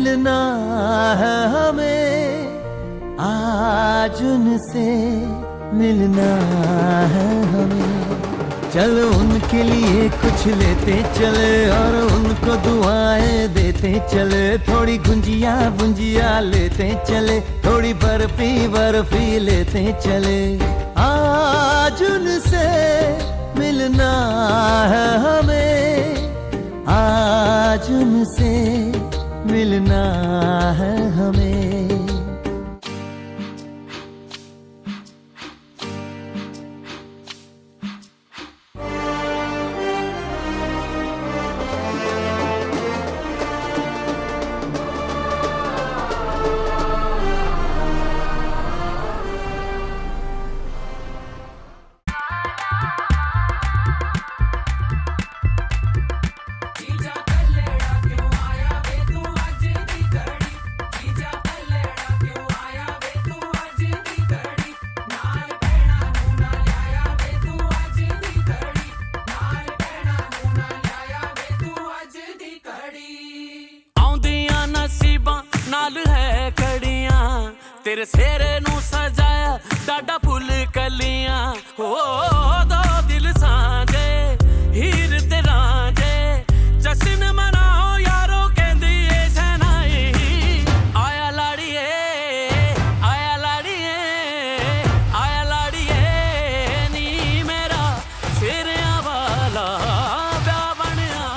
मिलना है हमें, आज उनसे मिलना है हमें। चलो उनके लिए कुछ लेते चले और उनको दुआएं देते चले। थोड़ी गुंजिया गुंजिया लेते चले, थोड़ी बर्फी बर्फी लेते चले। आज उनसे मिलना है हमें, आज उनसे मिलना है हमें। नाल है कड़ियां तेरे सेरे नू सजाया डाडा फुल कलियां। हो दो दिल सांझे हीर ते रांझे, जश्न मनाओ यारो कहंदी ए शहनाई। आया लाड़िए आया लाड़िए आया लाड़िए नी मेरा सेरिया वाला ब्याह बन आया।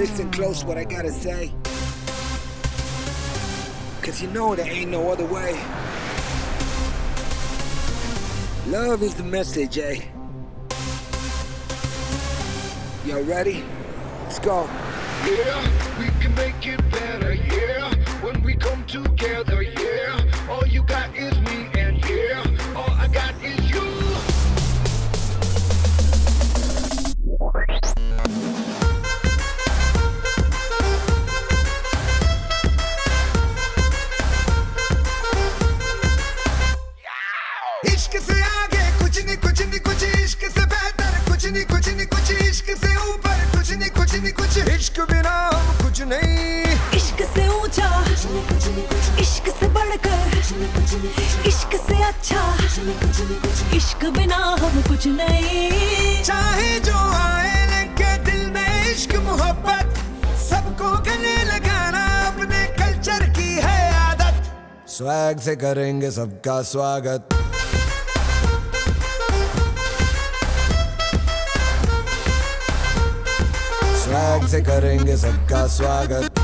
listen close what I gotta say. Cause you know there ain't no other way. Love is the message, eh? Y'all ready? Let's go. Yeah, we can make it better, yeah. When we come together, yeah. All you got is me, and yeah, all I got is you. इश्क से आगे कुछ नहीं कुछ नहीं कुछ इश्क से बेहतर कुछ नहीं कुछ नहीं कुछ इश्क से ऊपर कुछ नहीं कुछ नहीं कुछ इश्क बिना हम कुछ नहीं इश्क से ऊंचा इश्क से बढ़कर इश्क से अच्छा इश्क बिना हम कुछ नहीं चाहे जो आए लगे दिल में इश्क मोहब्बत सबको गले लगाना अपने कल्चर की है आदत स्वैग से करेंगे सबका स्वागत स्वैग से करेंगे सबका स्वागत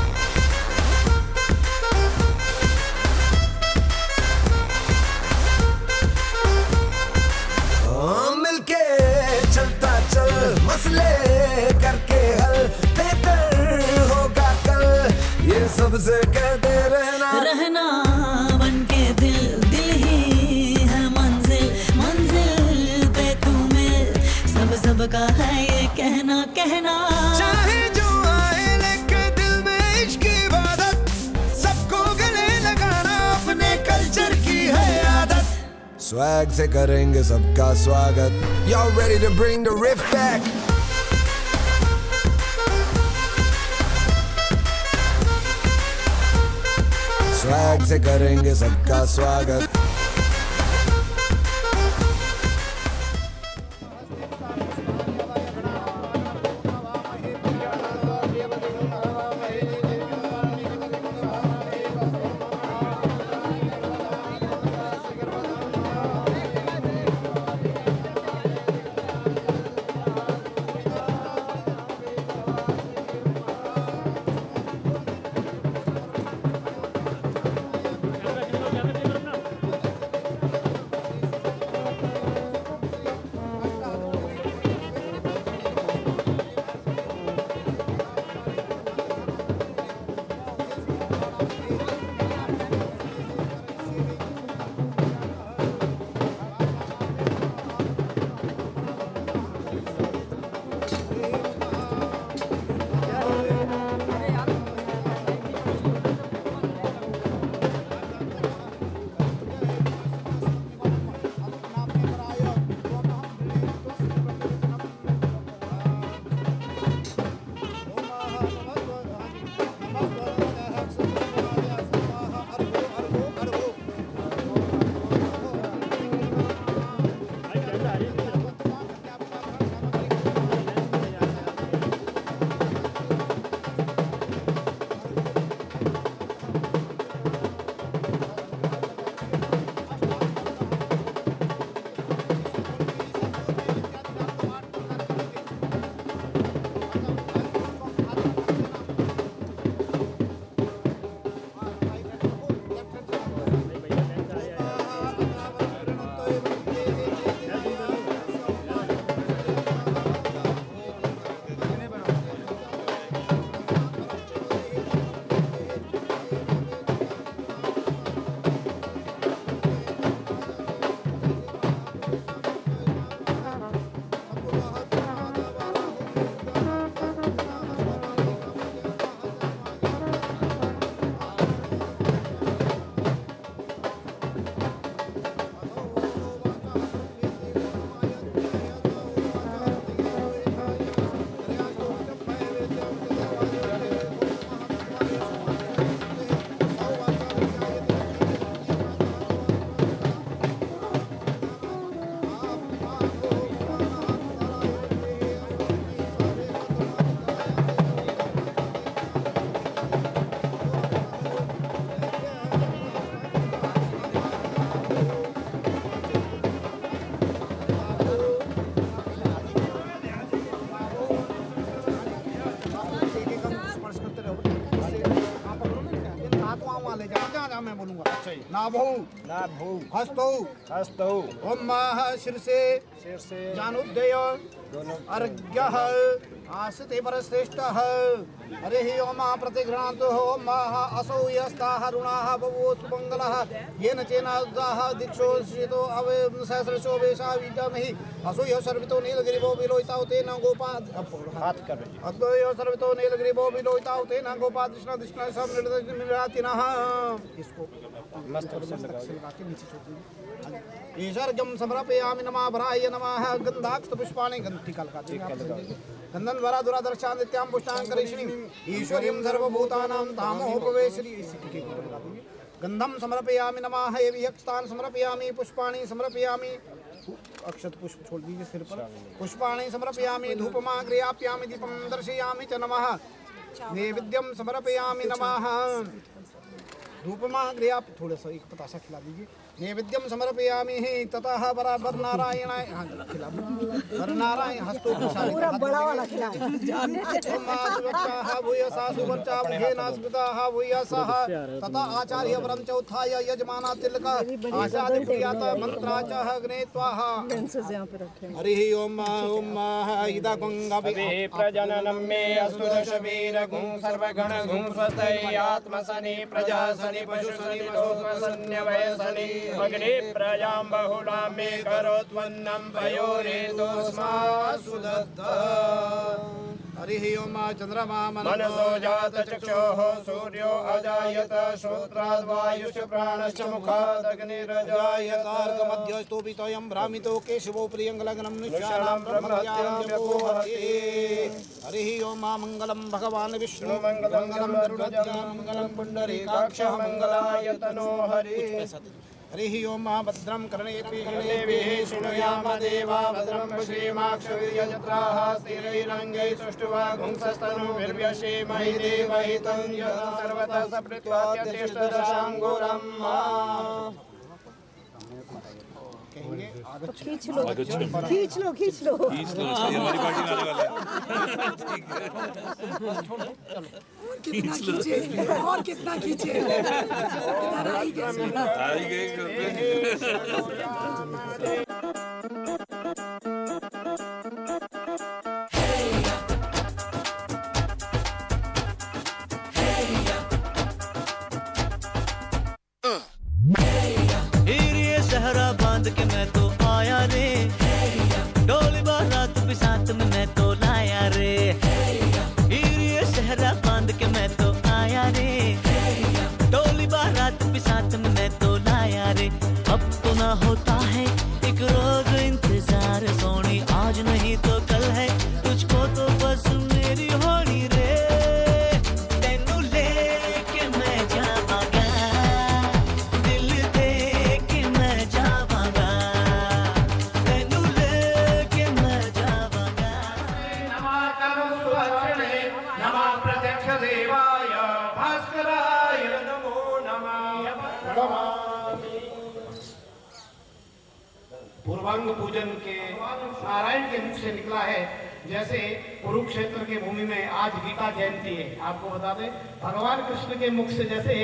मिलके चलता चल मसले करके हल बेहतर होगा कल ये सबसे कहते रहना बन के दिल दिल ही है मंजिल मंजिल पे तू मिल सबका है ये कहना कहना चाहे जो आए लेके दिल में इश्क की इबादत सबको गले लगाना अपने कल्चर की है आदत स्वैग से करेंगे सबका स्वागत Y'all ready to bring the riff back swag से करेंगे सबका स्वागत नाभौ हस्तौ ओम शीर्षे जानुद्दय अर्घ्यः आसते परश्रेष्ठः हरिः ओम प्रतिगृह्णातु ओम असौ यस्ताः ऋणाः बभूव सुमङ्गलः येन चेनागाः दिक्षो श्रितो अवे सहस्रशो वेशा विद्महि असौ यः सर्वितो नीलगिरिवो विलोहिताौ तेन गोपा अद्वयो सर्वितो नीलगिरिवो विलोहिताौ तेन गोपा कृष्ण कृष्ण सब निर्तिनः इसको मस्तक से लगा के नीचे छोड़ दीजिए। ईश्वरजं समर्पयामि नमः वराय नमः गंधाक्ष पुष्पाणि गंधिकाल का गंधन वरा दुरादर्शां नित्यां पुष्टां करिष्णि ईश्वरीं सर्वभूतानां तामोपवेशि गंधम समर्पयामि नमः एवियक्षतान् समर्पयामि पुष्पाणि समर्पयामि अक्षत पुष्प छोड़ दीजिए सिर पर पुष्पाणि समर्पयामि धूपमा गृह्याप्यामि दीपं दर्शयामि च नमः नैवेद्यं समर्पयामि नमः धूपमा गृह्या थोड़ा सा एक पतासा खिला दीजिए नैवेद्यम समर्पयामि ही ततः बराबर नारायणाय खिला वर नारायण हस्तो पूरा बड़ा वाला खिला भूयसा सुवर्चा भुजेनास्मृताः भूयसः तथा आचार्य वरं च उत्थाय यजमाना तिलक आचार्य प्रियात मंत्रा च अग्ने त्वाः हरिः ओम ओम इदा गंगाभि प्रजननं मे अस्तु दशवीर गुं सर्वगण गुं स्वस्ति आत्मसनि प्रजासनि पशुसनि लोकसन्यवयसनि अग्नि प्रजां बहुलां मे करोत्वन्नं पयोरेतोऽस्मासु दत्तः हरिः ओम चंद्रमा मनसो जातचक्षुः सूर्यो अजायत श्रोत्राद्वायुश्च प्राणश्च मुखादग्निरजायतार्कमध्यस्थोऽपितोऽयं भ्रामितो केशवो प्रियङ्गलग्नं निशानां ब्रह्मत्यां हरिः ओम मंगलम भगवान विष्णु मंगलम गरुडध्वजः मंगलम पुण्डरीकाक्षः मंगलायतनो हरिः हरिः ओम भद्रं कर्णेभिः शृणुयाम देवा भद्रं श्रीमाक्षवीर्यजत्राः स्थिरैरङ्गैः सुष्ठुवागुंसस्तनुभिर्व्यसेमहि देवहितं यदा सर्वतः सप्रत्युवात्यतिष्ठदशाङ्गुरम् खींच लो खींच लो खींच लो हमारी पार्टी में आने वाला है और कितना खींचे इधर आई कैसे आई गए सहरा बांध के मैं तो आया रे डोली बारात भी साथ में मैं तो लाया रे ये सहरा बांध के मैं तो आया रे डोली बारात भी साथ में मैं तो लाया रे अब तो ना होता है एक रोज इंतजार सोनी आज नहीं तो कल है तुझको तो बस मेरी होनी रे तेनू लेके मैं जावांगा दिल दे के मैं जावांगा तेनू लेके मैं जावांगा नमः सुवर्णे नमः प्रत्यक्ष देवाय भास्कराय नमो नमः पूर्वांग पूजन के नारायण के मुख से निकला है जैसे कुरुक्षेत्र के भूमि में आज गीता जयंती है आपको बता दें भगवान कृष्ण के मुख से जैसे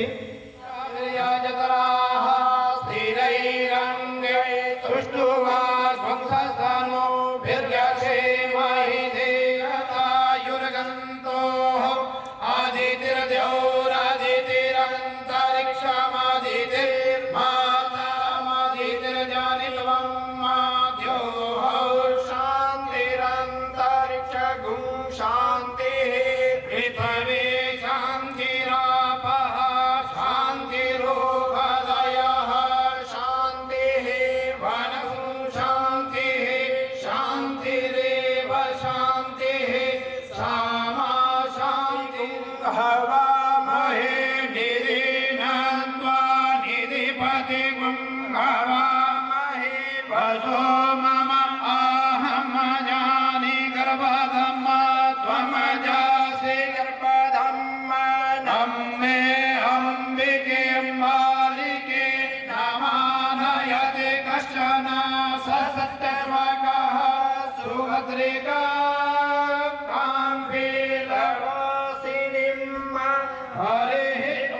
हरे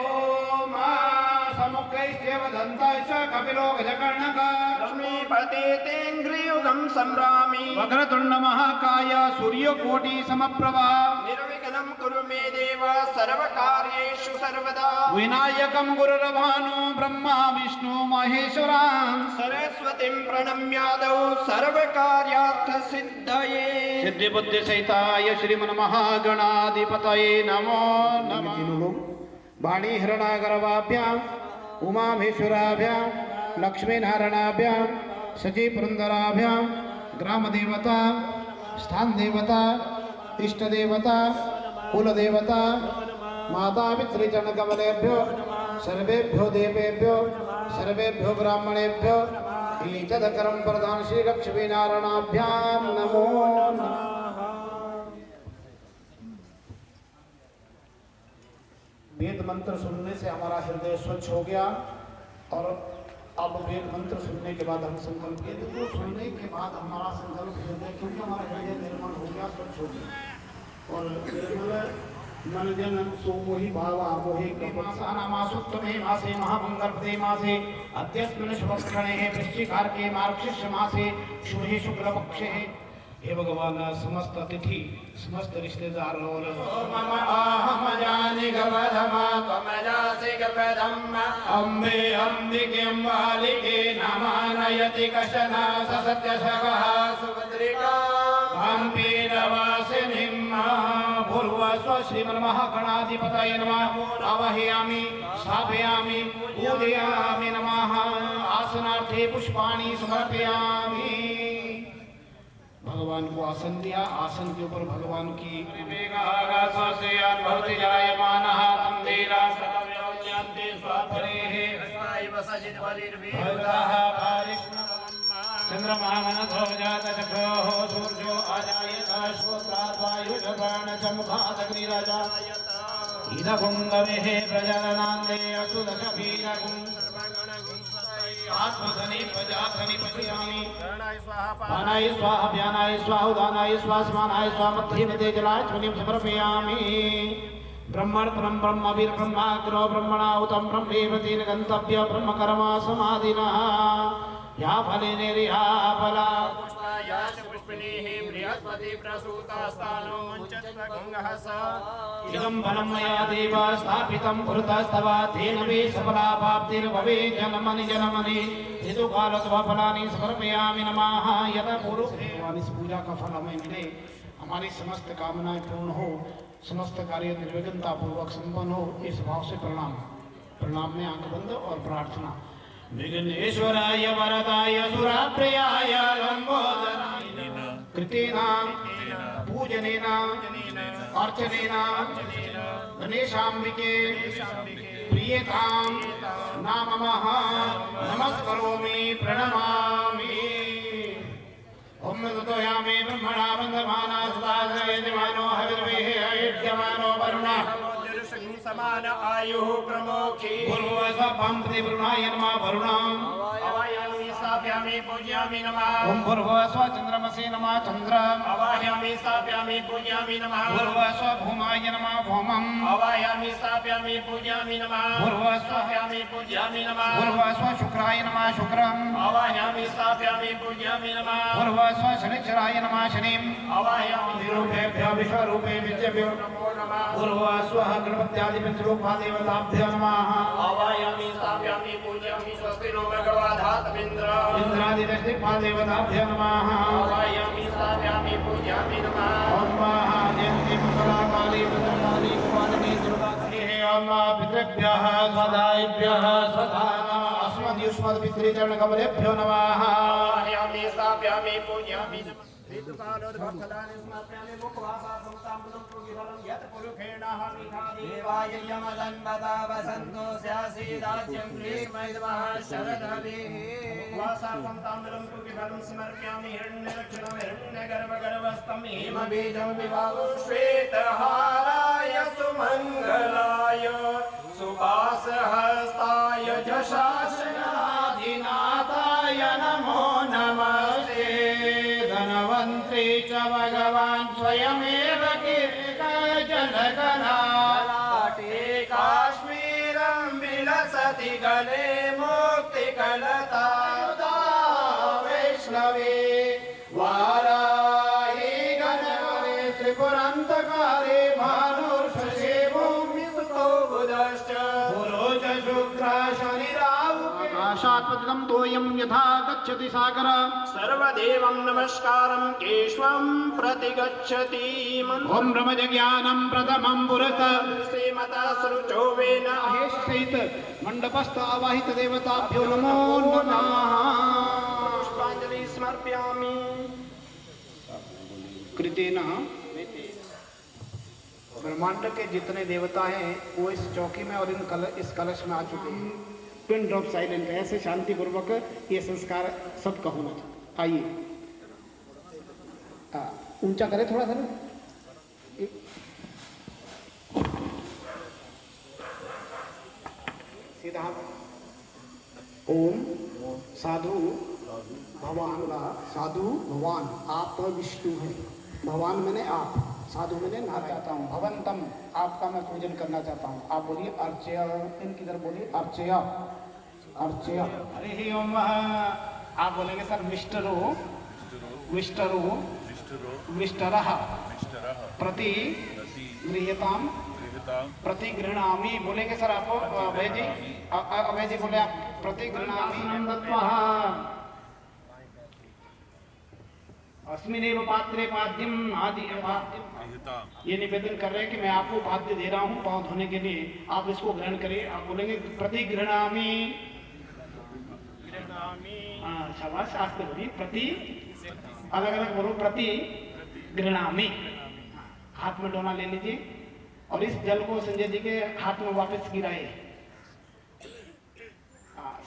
ओम समुखैश्चैव दन्त लक्ष्मीपते तेन्द्रियुगं संरामि वक्रतुण्ड महाकाय सूर्यकोटि समप्रभा निर्विघ्नं कुरु मे देव सर्वकार्येषु सर्वदा विनायकं गुरुर्भानु ब्रह्मा विष्णु महेश्वरा सरस्वतीं प्रणम्यादौ सर्वकार्यार्थ सिद्धये सिद्धि बुद्धि सहिताय श्रीमन महागणाधिपतये नमो नमः। वाणी हिरणागर्भाभ्याम उमामेश्वराभ्याम लक्ष्मीनारायणाभ्याम सची पुरंदराभ्याम ग्राम देवता स्थान देवता इष्ट देवता कुल देवता माता पितृजन कमलेभ्यो सर्वेभ्यो देवेभ्यो सर्वेभ्यो ब्राह्मणेभ्यो ईतदकरं प्रदान श्री लक्ष्मीनारायणाभ्याम नमो नमः। वेद मंत्र सुनने से हमारा हृदय स्वच्छ हो गया और अब वेद मंत्र सुनने के बाद हम संकल्प वेद को सुनने के बाद हमारा संकल्प हृदय क्योंकि हमारा हृदय निर्मल हो गया स्वच्छ हो गया और निर्मल मन जन सोमोहि भावा मोहि कपसानामासुत्तमे मासे महामंगलपदे मासे अद्यस्मिन् शुभक्षणे वृश्चिकार्के मार्गशीर्ष मासे शुभे शुक्ल पक्षे हे भगवान समस्त अतिथि समस्त रिश्तेदार और मम आहम जानि गवधमा त्वम जासि गवधम अम्बे अम्बिके अम्बालिके नमानयति कशन ससत्यशकः सुभद्रिका अम्बे नवासिनीं भूर्वस्व श्रीमन्महागणाधिपतये नमः आवाहयामि स्थापयामि पूजयामि नमः आसनार्थे पुष्पाणि समर्पयामि। भगवान को आसन दिया, आसन के ऊपर भगवान की चंद्रमा सूर्यो आजायत श्रोत्राद्वायुषबाणचमुखादग्निराजा इदगुंगवे प्रजननान्दे असुदशवीरगुं आत्मधनि प्रजाधनि पश्यामि पानाय स्वाहा व्यानाय स्वाहा उदानाय स्वाहा स्मानाय स्वाहा मध्यमते जलाय ध्वनिं समर्पयामि। ब्रह्मण परम ब्रह्म वीर ब्रह्माग्नो ब्रह्मणाहुतं ब्रह्मेवतेन गन्तव्य ब्रह्मकर्मा समाधिनः या फलेने रिहा फला पुष्पायाच पुष्पिणीः बृहस्पति प्रसूतास्तानो मुञ्चत्व गङ्गः स इदं फलं मया देव स्थापितं पुरतस्तव तेन मे सफलाप्तिर्भवे जन्मनि जन्मनि ऋतुकालत्वा फलानि समर्पयामि नमः। यत पूर्व इस पूजा का फल हमें मिले, हमारी समस्त कामनाएं पूर्ण हो, समस्त कार्य निर्विघ्नता पूर्वक संपन्न हो, इस भाव से प्रणाम। प्रणाम में आंख बंद और प्रार्थना। विघ्नेश्वराय वरदाय सुराप्रियाय लंबोदराय कृतेना पूजनेन अर्चनेन गणेशाम्बिके प्रियतां नामः नमस्करोमि प्रणमामि। ओम ततोयामे ब्रह्मणा वन्दमाना सदाजयजमानो हविर्वेः अयुज्यमानो वरुणः समान आयुः प्रमोक्षी पूर्वस्वं प्रतिवरुणाय नमः वरुणम् आवाहयामि स्थापयामि पूजयामि नमः। ओम पूर्वस्व चंद्रमसे नमः चंद्रम् आवाहयामि स्थापयामि पूजयामि नमः। पूर्वस्व भूमाय नमः भौमम् आवाहयामि स्थापयामि पूजयामि नमः। पूर्वस्व स्थापयामि पूजयामि नमः। पूर्वस्व शुक्राय नमः शुक्रम् आवाहयामि स्थापयामि पूजयामि नमः। पूर्वस्व शनिश्चराय नमः शनिम् आवाहयामि विरूपेभ्यः विश्वरूपे विद्येभ्यो नमो नमः। पूर्वस्व गणपत्यादि पंचरूपादेवताभ्यो नमः आवाहयामि स्थापयामि पूजयामि स्वस्ति नो भगवधात्मिन्द्र इंद्रादिदेवताभ्यो नमः आवाहयामि स्थापयामि पूजयामि नमः। ओम महाजयन्ती मंगला काली भद्रकाली कपालिनी दुर्गा ओम पितृभ्यः स्वदायिभ्यः स्वधा अस्मद्युष्मद् पितृचरण कमलेभ्यो नमः आवाहयामि स्थापयामि पूजयामि नमः। ऋतुकालोद्भवफलानि समाप्यामि मुखवासार्थं ताम्बूलं पूजिफलं यत् पुरुषेण देवाय यमदन्वता वसन्तो स्यासीदाज्यं ग्रीष्मैर्मः शरदभिः मुखवासार्थं ताम्बूलं पूजिफलं समर्पयामि हिरण्यलक्षणं हिरण्यगर्भगर्भस्थं हेमबीजं विभावो श्वेतहाराय सुमङ्गलाय सुभासहस्ताय जशासनाधिनाथाय नमो नमस्ते। धनवन्त्री च भगवान् स्वयमेव किरीटजनकलाटे काश्मीरं विलसति गले मुक्तिकलता विष्णवे वाराही गणवरे त्रिपुरान्तकारे भानुर्षशे भूमिसुतो बुधश्च गुरो च शुक्र शनिराहु आकाशात्पतितं तोयं यथा गच्छति सागर सर्वदेवं नमस्कारं केशवं प्रतिगच्छति ॐ ब्रह्मज्ञानं प्रथमं पुरतः श्रीमता सुरुचोवेन अहेश्चित मंडपस्थ आवाहित देवताभ्यो नमो नमः पुष्पांजलि समर्पयामि कृतेन ब्रह्मांड के जितने देवता हैं वो इस चौकी में और इस कलश में आ चुके हैं। पिन ड्रॉप साइलेंट ऐसे शांति पूर्वक ये संस्कार सबका होना चाहिए। आइए ऊंचा करें थोड़ा सा ना। सीधा ओम साधु भगवान साधु भगवान आप विष्णु हैं। भगवान मैंने आप, साधु मैंने ना चाहता हूँ। भवंतम आपका मैं पूजन करना चाहता हूँ। आप बोलिए अर्चय, इनकी तरफ बोलिए अर्चय अर्चय। हरि ओम। आप बोलेंगे सर विष्टरो विष्टरो विष्टरः प्रति गृह्यताम प्रति गृह्णामि। बोलेंगे सर आप अभय जी, अभय जी बोले आप प्रति गृह्णामि नंदत्वः अस्मिनेव पात्रे पाद्यम आदि पाद्यम। ये निवेदन कर रहे हैं कि मैं आपको पाद्य दे रहा हूँ पाँव धोने के लिए, आप इसको ग्रहण करिए। आप बोलेंगे प्रति गृह्णामि। हाँ शाबाश, शास्त्र बोलिए प्रति, अलग अलग बोलो प्रति गृह्णामि। हाथ में डोना ले लीजिए और इस जल को संजय जी के हाथ में वापस गिराए।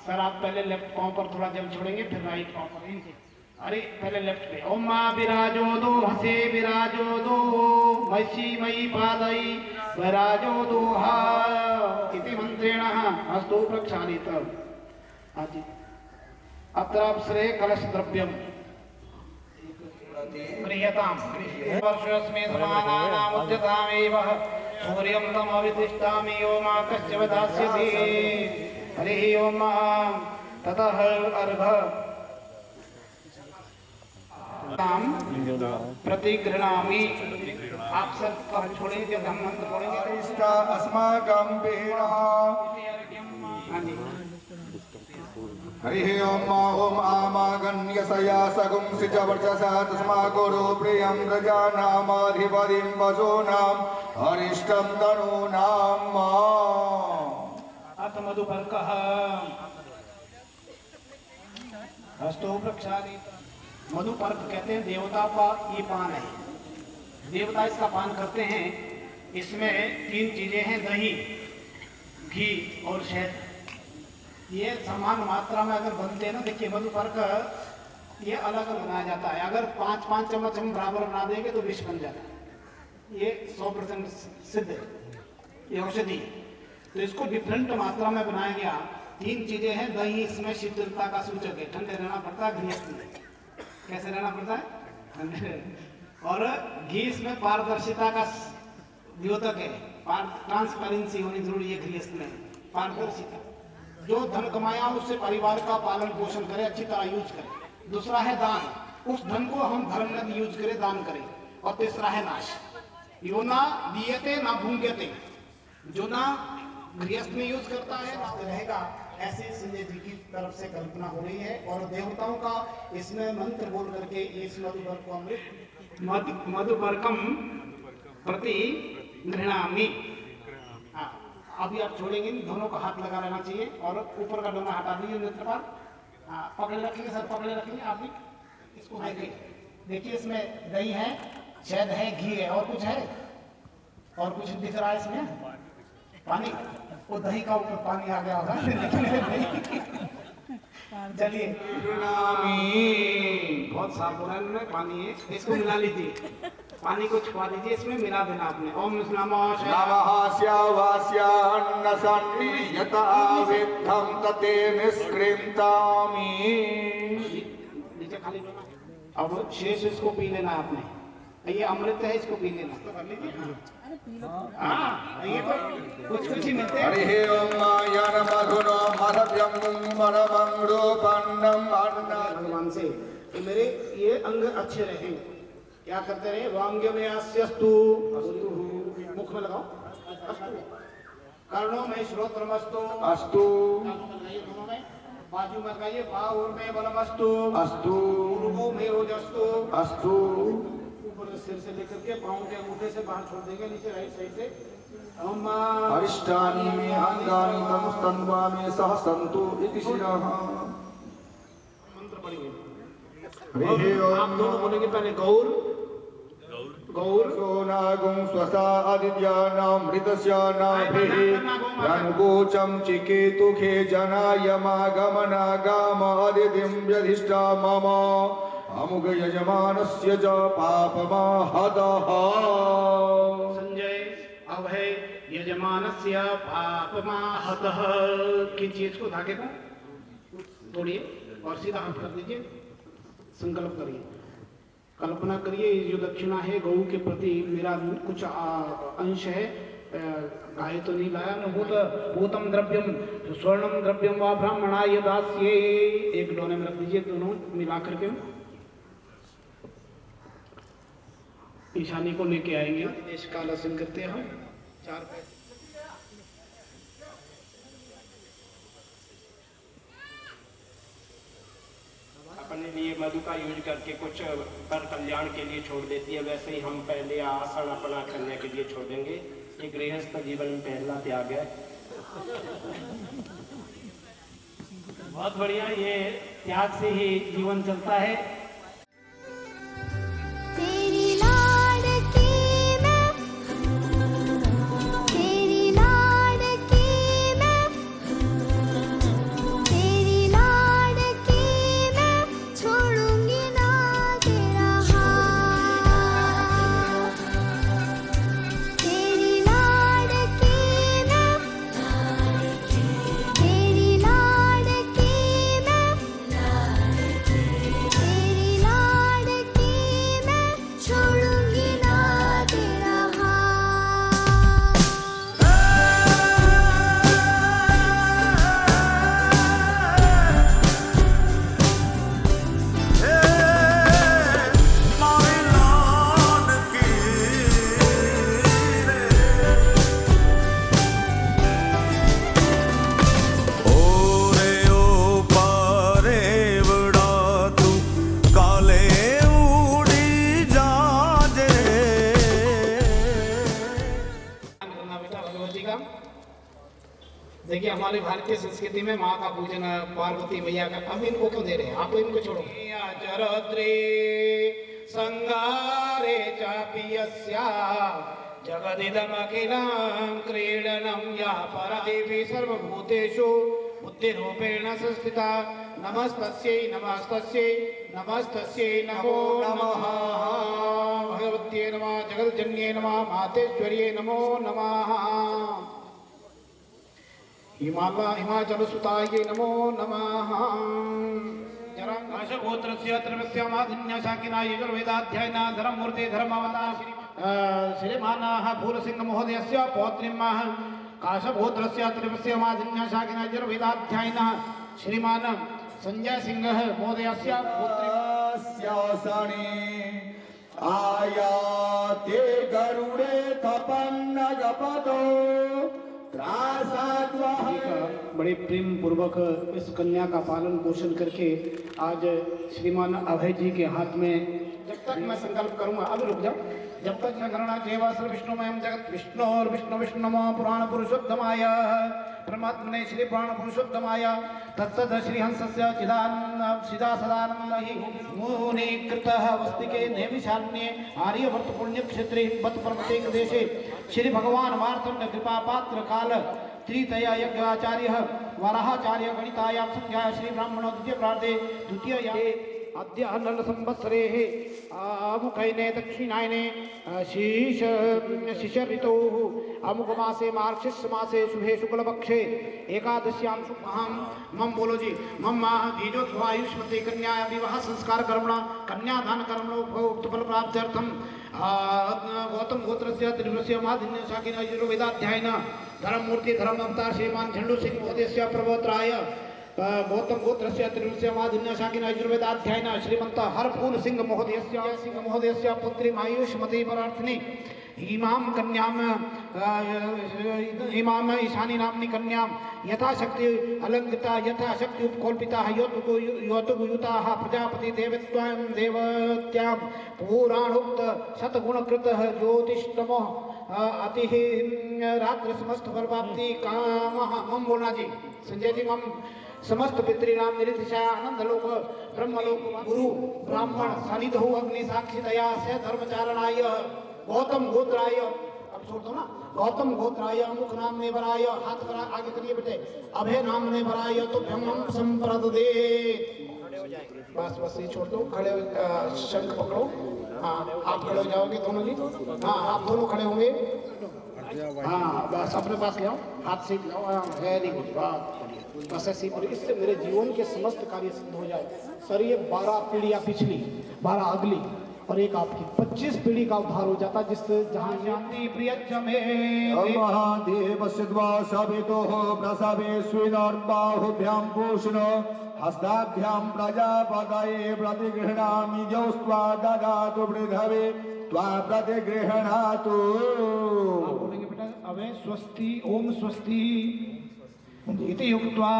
सर आप पहले लेफ्ट पाँव पर थोड़ा जल छोड़ेंगे, फिर राइट पाँव पर। अरे पहले लेफ्ट पे। ओम मां विराजो दो हसे विराजो दो मयि मयि पादई विराजो दो हा इति मंत्रेण हस्तो प्रक्षालित। आदि अत्राप्सरे कलश द्रव्यम प्रियताम वर्षस्मे समानानाम उच्यतामेव सूर्यं तमवितिष्ठामि ओम कस्य वदास्यति। हरि ओम। ततः अर्घ प्रति गृह्णामि। आप सब कब छोड़ेंगे जब हम मंत्र पढ़ेंगे। अस्माकं पीड़ा। हरिः ओम ओम आमागण्यसया सगुंसि च वर्चसा तस्माकुरु प्रियं प्रजानामाधिपतिं वसूनां हरिष्ठं तनूनाम्। अथ मधुपर्कः हस्तो प्रक्षालित। मधुपर्क कहते हैं देवता का ये पान है, देवता इसका पान करते हैं। इसमें 3 चीजें हैं, दही, घी और शहद। ये समान मात्रा में अगर बनते हैं ना, देखिए मधुपर्क ये अलग अलग बनाया जाता है। अगर 5-5 चम्मच हम बराबर बना देंगे तो विष बन जाता है। ये 100% सिद्ध है, ये औषधि है। तो इसको डिफरेंट मात्रा में बनाया गया। 3 चीजें हैं, दही इसमें शीतलता का सूचक है, ठंडे रहना पड़ता है। गृहस्थ में कैसे रहना पड़ता है, ठंडे। और घी इसमें पारदर्शिता का द्योतक है, ट्रांसपेरेंसी होनी जरूरी है गृहस्थ में, पारदर्शिता। जो धन कमाया उससे परिवार का पालन पोषण करे, अच्छी तरह यूज करे। दूसरा है दान, उस धन को हम धर्म में यूज करें, दान करें। और तीसरा है नाश, यो ना दीयते ना भूंगते, जो ना गृहस्थ में यूज करता है ना रहेगा। ऐसे संजय जी की तरफ से कल्पना हो रही है और देवताओं का इसमें मंत्र बोल करके इस मधुपर्क को अमृत मधुपर्कम प्रति गृह्णामि। अभी आप छोड़ेंगे, दोनों का हाथ लगा रहना चाहिए और ऊपर का डोना हटा दीजिए नेत्र पर। पकड़े रखेंगे सर, पकड़े रखेंगे। आप भी इसको देखिए, इसमें दही है, शहद है, घी है, और कुछ है, और कुछ दिख रहा है इसमें पानी। वो दही का ऊपर पानी आ गया होगा। चलिए बहुत साफ हो रहा है, इनमें पानी है, इसको मिला लीजिए, पानी को छुपा दीजिए, इसमें मिला देना आपने। ओम नमः नीचे खाली। अब शेष इसको पी लेना है आपने। ये अमृत है, इसको पी लेना। ये तो कुछ ही मिलते हैं। भगवान से कि मेरे ये अंग अच्छे रहें। क्या करते रहे? वांग्य में अस्यस्तु, मुख में लगाओ अस्तु, कर्णों में श्रोत्रमस्तु अस्तु, दोनों में बाजू में लगाइए, बाहुर में बलमस्तु अस्तु, उर्वों में ओजस्तु अस्तु। ऊपर सिर से लेकर के पाँव के अंगूठे से बाहर छोड़ देंगे, नीचे राइट साइड से। अरिष्टानि मे अंगानि तमुस्तन्वा मे सह सन्तु इति शिरः। मंत्र पढ़िए। आप दोनों बोलेंगे पहले गौर गौर सोनागुं स्वसा आदित्यानामृतस्य नाभिः रणगोचं चिकेतुखे जनायमागमनागाम अदितिं व्यधिष्ठा मम अमुक यजमानस्य च पापमाहतः। संजय अभय यजमानस्य पापमाहतः की चीज को धागे को तोड़िए और सीधा हाथ कर दीजिए। संकल्प करिए, कल्पना करिए ये जो दक्षिणा है गौ के प्रति मेरा कुछ अंश है। गाय तो नहीं लाया न भूतम द्रव्यम स्वर्णम द्रव्यम वा ब्राह्मणाय दास्ये। एक डोने में रख दीजिए, दोनों मिला करके ईशानी को लेके आएंगे। देश का लसन करते हैं हम 4 पैसे। अपने लिए मधु का यूज करके कुछ पर कल्याण के लिए छोड़ देती है, वैसे ही हम पहले आसन अपना करने के लिए छोड़ देंगे। ये गृहस्थ जीवन में पहला त्याग है। बहुत बढ़िया, ये त्याग से ही जीवन चलता है। देखिए हमारे भारतीय संस्कृति में माँ का पूजन, पार्वती मैया का, अब इनको क्यों दे रहे हैं? आप इनको छोड़ो। चरद्रे संगारे चापियस्या जगदिदमखिलं क्रीडनं या परदेवी सर्वभूतेषु बुद्धिरूपेण संस्थिता। नमस्तस्यै नमस्तस्यै नमस्तस्यै नमो नमः। भगवत्यै नमः, जगज्जन्यै नमः, मातेश्वर्यै नमो नमः। हिमाचल सुताये नमो नमः। काशगोत्रस्य त्रिवस्यामाधिन्य शाकिनाय यजुर्वेदाध्यायिना धर्ममूर्ते धर्मावतार श्रीमानः फूलसिंह महोदयस्य पौत्रीमः काशगोत्रस्य त्रिवस्यामाधिन्य शाकिनाय यजुर्वेदाध्यायिना श्रीमान संजय सिंह महोदयस्य पुत्र्यास्यासने आयाते गरुडे तपन्न गपतो। बड़े प्रेम पूर्वक इस कन्या का पालन पोषण करके आज श्रीमान अभय जी के हाथ में, जब तक मैं संकल्प करूंगा, अभी रुक जाओ, जब तक मैं गणना केवल सर्व विष्णुमयम जगत विष्णु और विष्णु विष्णुमो पुराण पुरुषोत्तमाय परमात्मने श्री पुराण पुरुषोत्तमाय तत्सद श्रीहंसस्य चिदा सदानंद हि मुनि कृतः वस्तिके नैमिषारण्ये आर्यवर्त पुण्य क्षेत्रे बत प्रत्येक देशे श्री भगवान मार्तंड कृपा पात्र काल त्रितया यज्ञाचार्य वराहाचार्य गणितायां संख्या श्री ब्राह्मणो द्वितीय प्रार्थे द्वितीय अद्य नल संवत्सरे अमुखैने दक्षिणायने शिश ऋतोः अमुकमासे मार्गशीर्ष मासे शुभे शुक्लपक्षे एकादश्यां शुभ्यां मम बोलो जी मम बीजोद्भवायुष्मते कन्या विवाह संस्कार कर्मणा कन्यादान कर्मणोक्त फल प्राप्त्यर्थम गौतम गोत्रस्य त्रिवस्य माधिन्य शाकिना यजुर्वेदाध्यायिना धर्ममूर्ति धर्म अवतार श्रीमान झंडू सिंह महोदयस्य प्रवक्त्राय गौतम गोत्रस्य त्रिवंशमादिन्य शाकिन यजुर्वेदाध्यायिन श्रीमंत हरफूल सिंह महोदयस्य पुत्री आयुष्मती परार्थिनी इमां कन्याम इमाम ईशानी नामनी कन्याम यथाशक्ति अलंकृता यथाशक्ति उत्कोल्पिता योतुयुता प्रजापति देवत्यां पुराणोक्त शतगुणकृत ज्योतिषतमो अति रात्र समस्त फलप्राप्ति काम मम बोलना जी संजय जी मम समस्त पितृनाम निरितिशय आनंद लोक ब्रह्मलोक गुरु ब्राह्मण सनिधो अग्नि साक्षितया से धर्मचारणाय गौतम गोत्राय, अब छोड़ दो ना, गौतम गोत्राय अमुक नाम ने बराय, हाथ करा आगे करिए बेटे, अभय नाम ने बराय तो ब्रह्मम संप्रददे। बस बस ये छोड़ दो, खड़े शंख पकड़ो, हाँ आप खड़े हो जाओगे दोनों जी, हाँ आप दोनों खड़े होंगे, हाँ बस अपने पास ले आओ, हाथ सीख लाओ, वेरी गुड, बस ऐसी इससे मेरे जीवन के समस्त कार्य सिद्ध हो जाए। सर ये 12 पीढ़ियां पिछली, 12 अगली और एक आपकी 25 पीढ़ी का उद्धार हो जाता, जिससे जहाँ शांति प्रियजमे महादेवस्य द्वा सवितो प्रसवे स्विनर्बाहुभ्यां पूष्णो हस्ताभ्यां प्रजापतये प्रतिगृह्णामि यौस्त्वा ददातु वृधवे त्वा प्रतिगृह्णातु। बोलेंगे बेटा अवे स्वस्ति ओम स्वस्ति इति युक्त्वा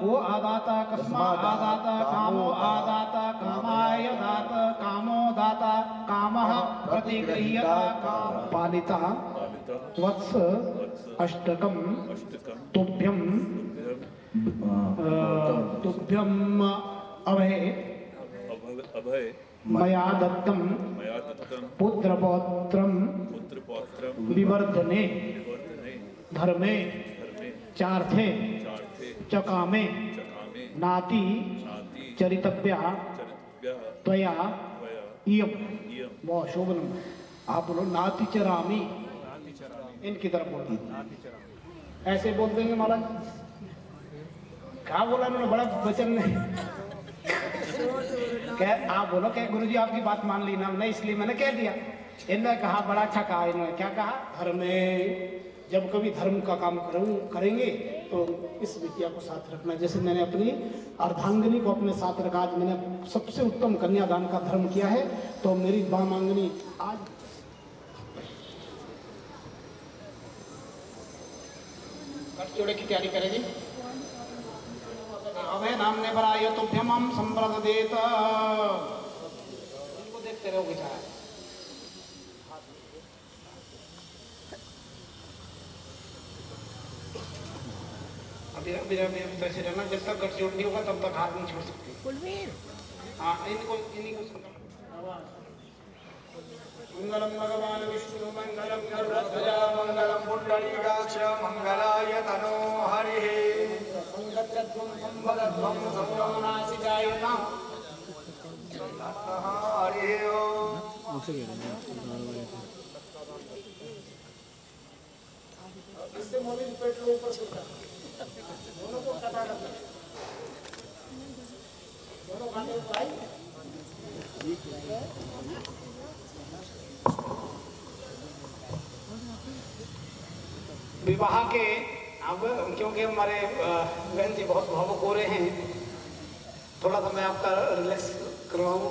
को आदाता कस्मात् आदाता कामो आदाता कामाय दात कामो दाता कामः प्रतिगृह्यता काम पालिता वत्स अष्टकम तुभ्यम अभय मया दत्तम पुत्रपौत्रम विवर्धने धर्मे चार्थे चकामे नाति चरितव्या त्वया इयम। बहुत शोभनम। आप बोलो नाति चरामी, इनकी तरफ बोलो, ऐसे बोल देंगे महाराज। क्या बोला उन्होंने, बड़ा वचन नहीं क्या आप बोलो क्या गुरुजी आपकी बात मान ली ना, नहीं इसलिए मैंने कह दिया। इन्होंने कहा बड़ा अच्छा कहा, इन्होंने क्या कहा, धर्म में जब कभी धर्म का काम करेंगे तो इस विद्या को साथ रखना। जैसे मैंने अपनी अर्धांगिनी को अपने साथ रखा, आज मैंने सबसे उत्तम कन्यादान का धर्म किया है, तो मेरी वामांगनी आज जोड़े की तैयारी करेगी। अभय नाम ने बराय तो भ्यमम संप्रददेत, इनको देखते रहोगे चाहे। अभी ऐसे रहना, जब तक गठजोड़ नहीं होगा तब तक हाथ नहीं छोड़ सकते। हाँ इनको इन्हीं को मंगलम भगवान विष्णु मंगलम गरुड़ध्वज मंगलम पुंडरीकाक्ष मंगलाय तनो हरिः संगच्छध्वं संवदध्वं संयोनासिजायतां हरिः ओम। इससे मोबाइल पेट्रोल ऊपर सुनता दोनों को कटा करते दोनों खाने ऊपर आई। विवाह के अब क्योंकि हमारे बहन जी बहुत भावुक हो रहे हैं, थोड़ा सा मैं आपका रिलैक्स करवाऊं।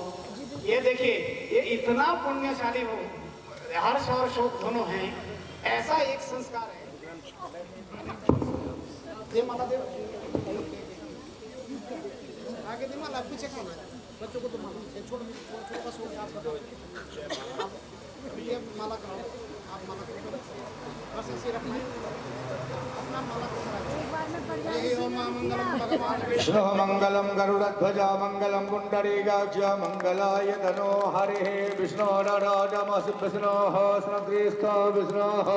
ये देखिए ये इतना पुण्यशाली हो, हर्ष और शोक दोनों हैं, ऐसा एक संस्कार है। दे माला दे आगे दे माला, पीछे खाना बच्चों को तो माला छोड़ बस हो गया। आप ये माला कराओ, आप माला करो बस ऐसे रखना है अपना माला करो। विष्णु मंगलम गरुड़ध्वज मंगलम पुंडरीकाक्ष मंगलाय तनो हरिः विष्णोरराजमसि विष्णोः स्नग्रीस्थो विष्णोः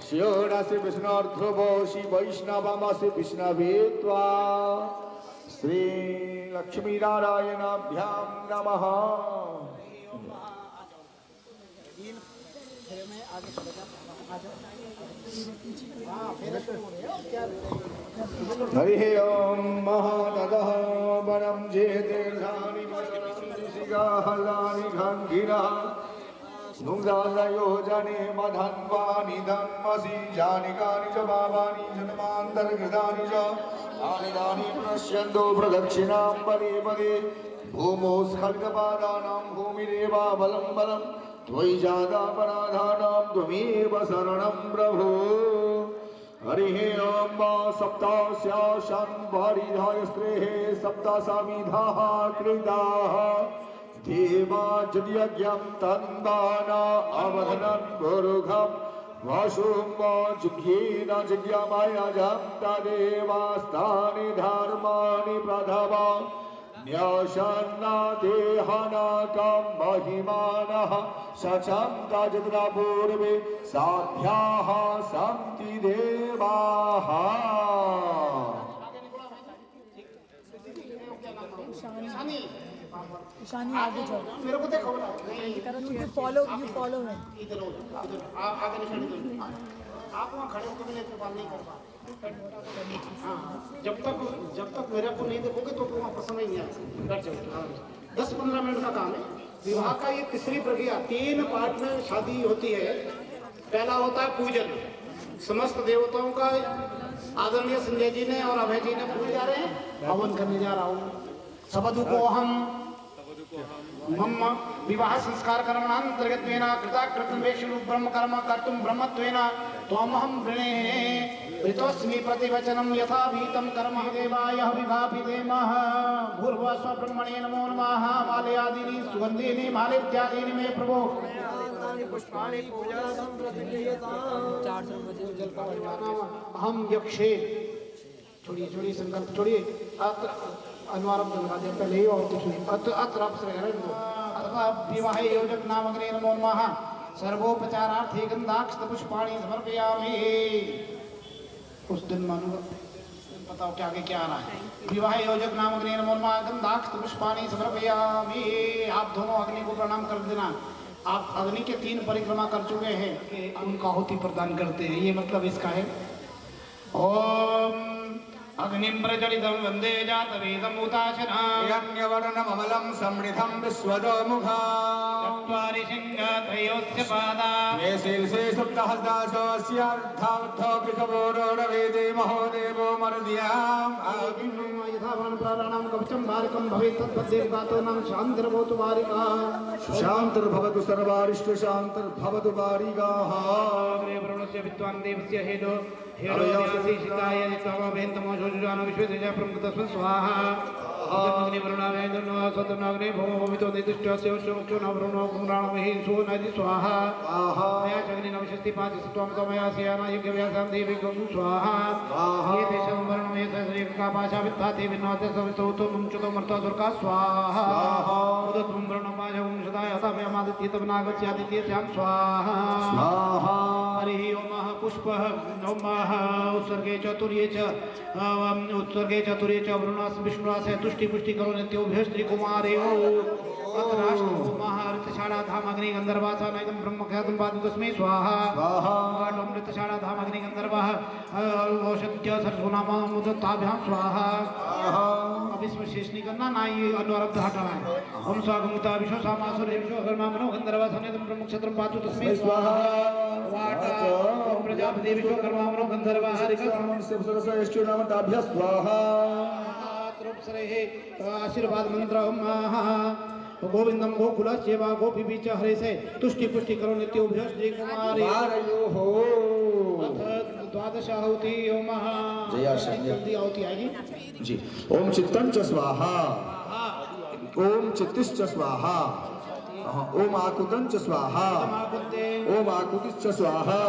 शिवरसि विष्णोर्ध्रुवोषि वैष्णवमसि विष्णवे त्वा श्री लक्ष्मी नारायणाभ्यां नमः। हरिः ओम महाददः वरं जेतेर्घानि वरं ऋषिगाहलानि घाङ्गिरः योजने मधन्वानि धन्मसि जानि कानि च पापानि जन्मान्तर्कृतानि च तानि तानि प्रणश्यन्तो प्रदक्षिणां पदे पदे भूमौ स्खल्गपादानां भूमिरेवा बलं बलं त्वयि जातापराधानां त्वमेव शरणं प्रभो हरिः ॐ मा सप्तास्याशान् वारिधाय स्त्रेः सप्तासामिधाः कृताः देवा जन्यज्ञं तन्वाना अवधनं गुरुघं वाशुं जुज्ञेन जिज्ञामायाजं तदेवास्तानि धर्माणि प्रथमा न्यासन्ना देहानाकं महिमानः सचं तजत्रा पूर्वे साध्याः सन्ति देवाः ईशानी आगे जाओ मेरे को देखो करण यू फॉलो हिम इधर आगे निशानी दो आप वहाँ खड़े होकर भी बात नहीं कर पा हाँ जब तक मेरे को नहीं देखोगे तो वहाँ पसंद ही नहीं आएगा 10-15 मिनट का काम है विवाह का ये तीसरी प्रक्रिया 3 पार्ट में शादी होती है पहला होता है पूजन समस्त देवताओं का आदरणीय संजय जी ने और अभय जी ने पूज जा रहे हैं हवन करने जा रहा हूँ सबदु को हम मम विवाह संस्कार कर्मणांतर्गत्वेन कृताकृतमेषु ब्रह्म कर्म कर्तुं ब्रह्मत्वेन त्वमहं वृणे प्रीतोऽस्मि प्रतिवचनं यथा भीतं कर्म देवाय विभापिदेमः भूर्भुवः ब्रह्मणे नमो नमः मालयादीनि सुगन्धीनि मालेत्यादीनि मे प्रभो पुष्पाणि पूजार्थं प्रतिगृह्यताम् अहं यक्षे छोड़िए संकल्प छोड़िए अनुवारम दे पहले ही और कुछ नहीं अत्र अथवा विवाह योजक नामग्ने नमो नमः सर्वोपचारार्थे गंधाक्षत पुष्पाणि समर्पयामि उस दिन मानो बताओ क्या आगे क्या आ रहा है विवाह योजक नामग्ने नमो नमः गंधाक्षत पुष्पाणि समर्पयामि आप दोनों अग्नि को प्रणाम कर देना आप अग्नि के 3 परिक्रमा कर चुके हैं कि उनका आहुति प्रदान करते हैं ये मतलब इसका है ओम अग्निं प्रज्वलितं वन्दे जातवेदमुताशनान्यवर्णममलं समृद्धं विश्वतोमुखम् चत्वारि शृङ्गत्रयोस्य पादा मे शीर्षे सप्तहस्तासोऽस्यार्धावर्थो विकवोरोरवेदे महोदेवो मरुद्याम् यथा प्राणानां कवचं वारिकं भवेत् तद्वद्देवगातॄणां शान्तिर्भवतु वारिका शान्तिर्भवतु सर्वारिष्टशान्तिर्भवतु वारिकाः अग्रे वरुणस्य विद्वान् देवस्य हेदो हेरोयासीताय तमवेन्तमो जोजुजानो विश्वेदेजा प्रमुखतस्मै स्वाहा अग्नि वरुणावेन्दनो सदनाग्ने भवो भवितो निदिष्टस्य शोक्षो नवरुणो कुम्राणमहि सोनदि स्वाहा मया चग्नि नवशस्ति 5 सत्वं तमया स्याना यज्ञव्यासां देवी गं स्वाहा ये देशं वर्णमे सश्रीक का पाशा विद्धाति विनोते सवितोतो मुंचतो मर्ता सुरका स्वाहा उदत्वं वर्णमाजं सदाय अतमयमादित्य तवनागस्यादित्यं स्वाहा स्वाहा हरिः ओम पुष्पः नमः उत्सर्गे चतुर्ये च वरुणास विष्णुरास तुष्टि पुष्टि करो नित्योभ्य स्त्री कुमारेयो अतराष्ट्रो महाऋतशाला धाम अग्नि गंधर्वासा नैदं ब्रह्मख्यातं पादं तस्मै स्वाहा स्वाहा गाढं ऋतशाला धाम अग्नि गंधर्वः औषध्य सरसुनामा मुदत्ताभ्यां स्वाहा अब इसमें शेष नहीं करना ना ये अनुरब्ध हटाना है ओम स्वागमुता विश्व सामासुर विश्व कर्मा मनो गंधर्वासा नैदं ब्रह्मक्षत्रं पादं तस्मै स्वाहा वाटा ओम प्रजापति विश्व कर्मा मनो गंधर्वः हरिकर्मं शिवसरसयश्चो नाम ताभ्यः स्वाहा आशीर्वाद मंत्र गोविंदम गोकुलस्येवा गोपीबीच हरे से तुष्टि पुष्टि करो नित्योभ्य श्री कुमारी द्वादश आहुति ओम जल्दी आहुति आएगी जी ओम चित्तं च स्वाहा ओम चित्तिश्च स्वाहा ओम आकुतं च स्वाहा ओम आकुतिश्च स्वाहा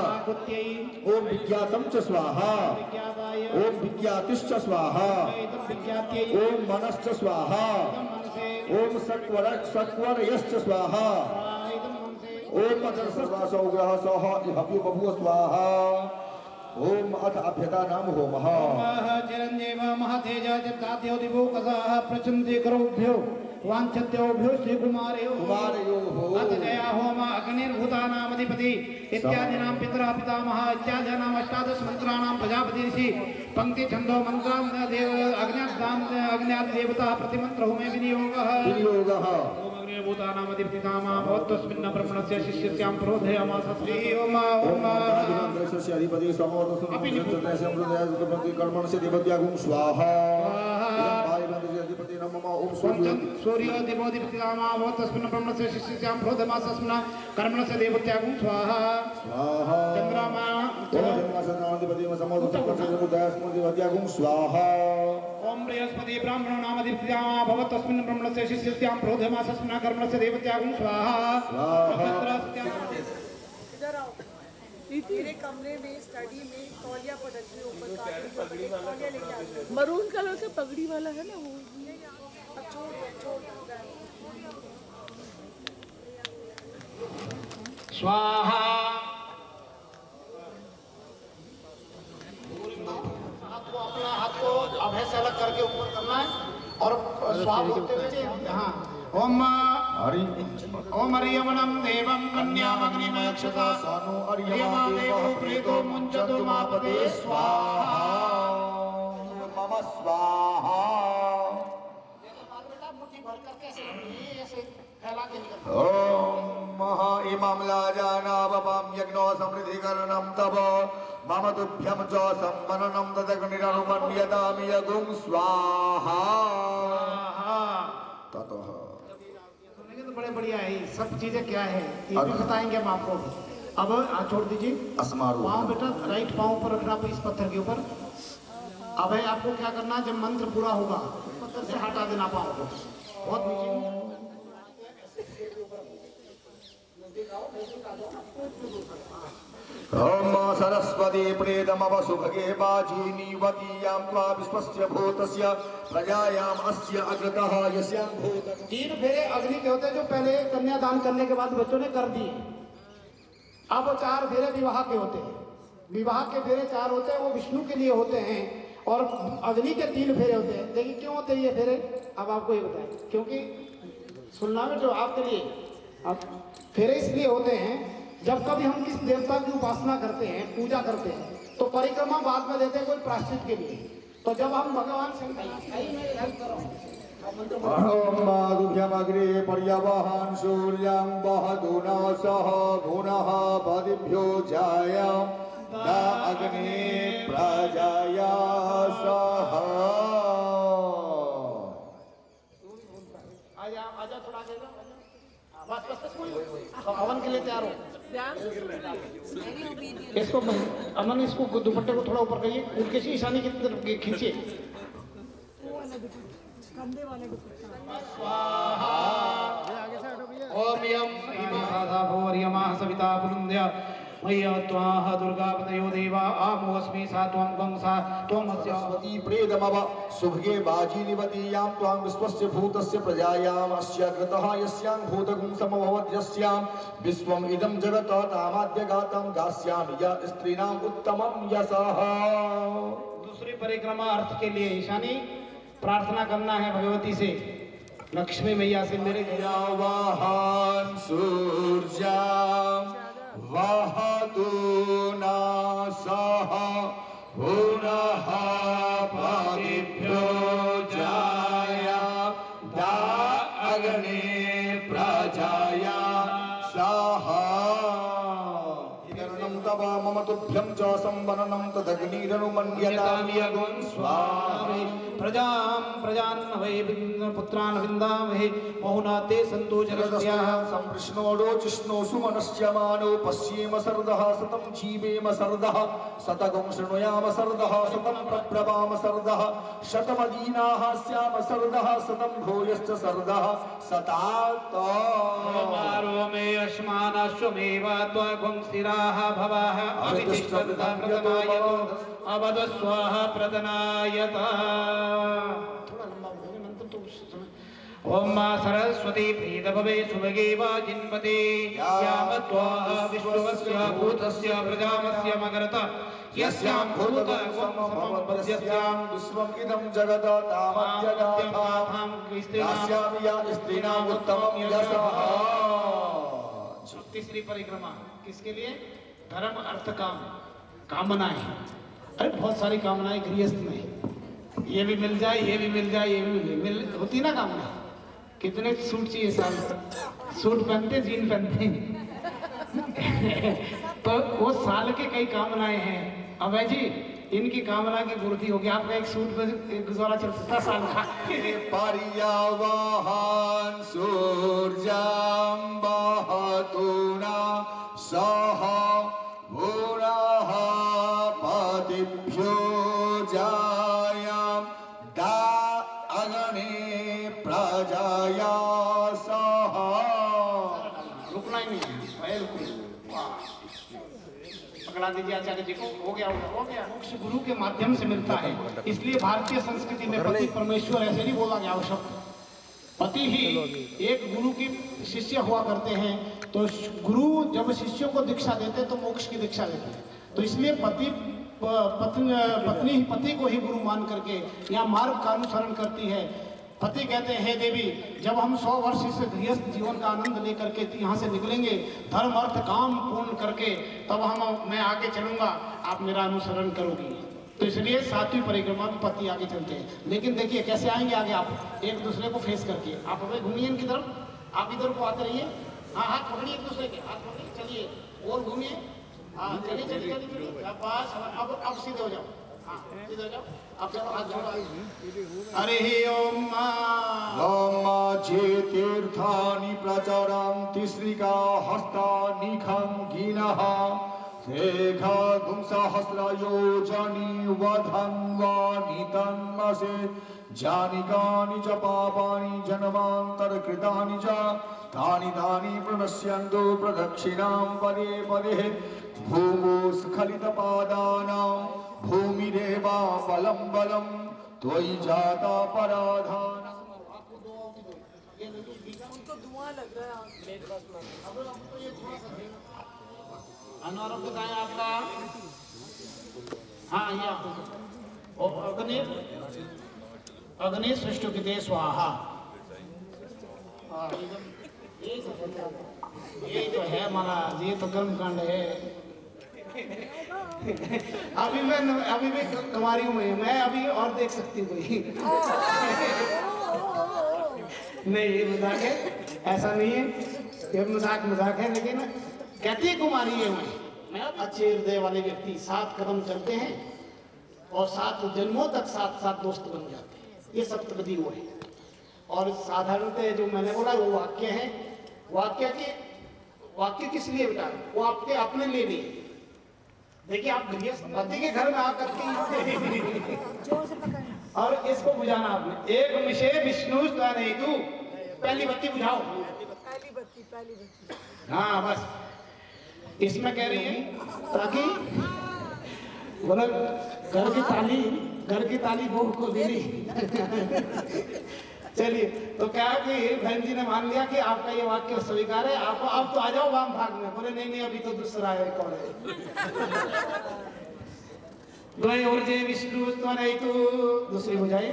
ओम विज्ञातं च स्वाहा ओम विज्ञातिश्च स्वाहा ओम मनश्च स्वाहा ओम सत्वरयश्च स्वाहा ओम अदर्शवासो ग्रह सह इहव्यो बभुव स्वाहा ओम अथ अभ्यता नाम होमः चिरंजीव महतेज चित्ताद्यो दिवोकसः प्रचन्ते करोभ्यो वाञ्छत्योभ्यो श्री कुमारयो अथ जया होम अग्निर्भूतानामधिपति इत्यादीनां पितरा पितामह इत्यादीनां अष्टादश मंत्राणां प्रजापति ऋषि पंक्ति छंदो मंत्रां देव अग्न्याद् देवता प्रतिमंत्र होमे विनियोगः भूतानामधिपतिनामा भवत्तस्मिन् ब्रह्मणस्य शिष्यस्यां प्रोधयामास श्री ओम ओम देशस्य अधिपति समोदसुमति कर्मणस्य देवत्यागुं स्वाहा वायुमंडलस्य अधिपति नमः ओम सूर्योदिपतिनामा भवत्तस्मिन् ब्रह्मणस्य शिष्यस्यां प्रोधयामास कर्मणस्य देवत्यागुं स्वाहा स्वाहा चंद्रमा अधिपति समोदसुमति देवत्यागुं स्वाहा ओम बृहस्पति ब्राह्मणो नाम अधिपतिनामा भवत्तस्मिन् ब्रह्मणस्य शिष्यस्यां प्रोधयामास कर्मणस्य देवत्यागुं स्वाहा इधर आओ मेरे कमरे में स्टडी में तौलिया पड़क के ऊपर पगड़ी तौलिया लेके आ मरून कलर का पगड़ी वाला है ना वो अब छोड़ स्वाहा अपना हाथ को अभय से अलग करके ऊपर करना है और स्वाहा बोलते हुए हाँ ओम ओम हरियमणं देवं कन्यामग्निमयक्षता सानु हरियमादेवो प्रीतो मुञ्चतु मापदे स्वाहा मम स्वाहा मुट्ठी भर करके ऐसे फैला के ओम महा इमं लाजानावपं यज्ञो समृद्धिकरणं तव मम तुभ्यं च सम्मननं तदग्निरनुमन्यतामि यगुं स्वाहा ततः तो बड़े बढ़िया है सब चीजें क्या है ये भी बताएंगे हम आपको। अब छोड़ दीजिए पाँव बेटा राइट पाँव पर रखना इस पत्थर के ऊपर। अब है आपको क्या करना जब मंत्र पूरा होगा पत्थर से हटा देना पाँव को बहुत नीचे। ओम सरस्वती प्रेदमवसुभगे बाजीनीवतीयां त्वा विश्वस्य भूतस्य प्रजायाम् अस्य अग्रतः यस्यां भूत। 3 फेरे अग्नि के होते जो पहले कन्यादान करने के बाद बच्चों ने कर दिए। अब 4 फेरे विवाह के होते हैं। विवाह के फेरे 4 होते हैं वो विष्णु के लिए होते हैं और अग्नि के 3 फेरे होते हैं। देखिए क्यों होते हैं ये फेरे अब आपको ये बताएं क्योंकि सुनना में जो आपके लिए अब फेरे इसलिए होते हैं जब कभी हम किस देवता की उपासना करते हैं पूजा करते हैं तो परिक्रमा बाद में देते हैं कोई प्रायश्चित के लिए। तो जब हम भगवान शंकर ओम पर्यवहन सूर्यं वहदुना सह भुनः पदिभ्यो जाया दा अग्नि प्रजाया सह। आजा थोड़ा बस हवन के लिए तैयार हो। इसको अमन इसको दुपट्टे को थोड़ा ऊपर करिए उनके ईशानी की तरफ खींचिए। कंधे वाले ओम यम भूर्यमाः सविता पुरुन्द्या मय्यत्वाः दुर्गापतयो देवा आमोऽस्मि सा त्वं गंसा त्वमस्य सरस्वती प्रेदमव सुभगे बाजीनिवतीयां त्वां विश्वस्य भूतस्य प्रजायाम् अस्य कृतः यस्यां भूतगुं समभवत् यस्यां विश्वम् इदं जगत् तामाद्यगातं गास्यामि य स्त्रीणाम् उत्तमं यशः। दूसरी परिक्रमा अर्थ के लिए ईशानी प्रार्थना करना है भगवती से लक्ष्मी मैया से मेरे वाहन सूर्या वहतुना सह भुनः पदिभ्यो जाया दा अग्नि प्रजाया सह। तव मम तुभ्यं च संवरणं तदग्निरनुमन्यतामि यगुं स्वाहा। प्रजान् वै पुत्रान् विन्दामहे बहुना ते सन्तु जगत्याः। संकृष्णोडो जिष्णो सुमनस्यमानो पश्येम सर्दः सतं जीवेम सर्दः शतगं शृणुयाम सर्दः शतं प्रब्रवाम सर्दः शतमदीनाः स्याम सर्दः शतं भूयश्च सर्दः शतात्। मारो मे अस्मानश्वमेव त्वं स्थिराः भवाः अवितिष्ठन्तः प्रतनायतो अवदस्वाः प्रतनायता। ओम सरस्वती प्रीत भवे सुभगे वाजिन्वते यामत्वा विश्वस्य भूतस्य प्रजामस्य मगरता यस्यां भूतं समभवद्यस्यां विश्वम् इदं जगत् तामद्यगाथां यास्यामि या स्त्रीणाम् उत्तमं यशः। तीसरी परिक्रमा किसके लिए? धर्म अर्थ काम कामनाएं। अरे बहुत सारी कामनाएं गृहस्थ में ये भी मिल जाए ये भी मिल जाए ये भी मिल होती ना कामना कितने सूट चाहिए साल? सूट पहनते, जीन पहनते तो वो साल के कई कामनाएं हैं। अभय जी, इनकी कामना की पूर्ति होगी। आपका एक सूट पे गुजारा चल सकता है साल का। पर्यावहन सूर्यं बहतुना सह भूरः पतिभ्यो जायां दा अग्ने प्रजाया सह। रुकना ही नहीं है, पकड़ा दीजिए आचार्य जी को। हो गया हो गया। मोक्ष गुरु के माध्यम से मिलता है, इसलिए भारतीय संस्कृति में पति परमेश्वर ऐसे नहीं बोला गया शब्द। पति ही एक गुरु की शिष्य हुआ करते हैं, तो गुरु जब शिष्यों को दीक्षा देते हैं तो मोक्ष की दीक्षा देते हैं। तो इसलिए पत्नी ही पति को ही गुरु मान करके यहाँ मार्ग का अनुसरण करती है। पति कहते हैं, हे देवी, जब हम 100 वर्ष इस गृहस्थ जीवन का आनंद लेकर के यहाँ से निकलेंगे, धर्म अर्थ काम पूर्ण करके, तब मैं आगे चलूंगा, आप मेरा अनुसरण करोगी। तो इसलिए 7वीं परिक्रमा में पति आगे चलते हैं। लेकिन देखिए कैसे आएंगे आगे, आप एक दूसरे को फेस करके। आप हमें घूमिए इनकी तरफ, आप इधर को आते रहिए। हाँ, हाथ पकड़िए एक दूसरे के, हाथ पकड़िए, चलिए और घूमिए। हाँ, चलिए चलिए चलिए, बस अब सीधे हो जाओ। हाँ, सीधे हो जाओ। अब चलो हाथ जोड़ो। हरि ओम जे तीर्थानि प्रचरन्ति श्रीका हस्तानिखं गिनः शेखा गुंसहस्रयोजनी वधं वानितन्मसे जानिकानि च पापानि जन्मान्तरकृतानि च तानि तानि प्रणश्यन्तु प्रदक्षिणां पदे पदे भूमो स्खलितपादानां भूमिरेवा बलं बलं त्वयि जाता पराधान। उनको धुआं लग रहा है। अनारंभ बताएं आपका। हाँ, ये आपको अग्नि सृष्टि की स्वाहा। ये तो है महाराज, ये तो कर्म कांड है। अभी भी कुमारी हूँ मैं अभी और देख सकती हूँ कोई। नहीं, ये मजाक है, ऐसा नहीं है, ये मजाक है। लेकिन कहती है कुमारी है मैं अच्छे हृदय वाले व्यक्ति 7 कदम चलते हैं और 7 जन्मों तक साथ दोस्त बन जाते हैं। ये सप्तपदी वो है। और साधारणतः जो मैंने बोला वो वाक्य है। वाक्य किस लिए बेटा? वो आपके अपने लिए नहीं। देखिए, आप पति के घर में आकर के और इसको बुझाना आपने। एक मिशे विष्णु नहीं तू, पहली बत्ती बुझाओ। पहली बत्ती। हाँ, बस इसमें कह रही है ताकि बोला घर की ताली बहू को देनी। चलिए, तो क्या कि बहन जी ने मान लिया कि आपका ये वाक्य स्वीकार है। आप अब तो आ जाओ वाम भाग में। बोले नहीं, अभी तो दूसरा है, कौन है? द्वय और जय विष्णु नहीं तो दूसरी हो जाए।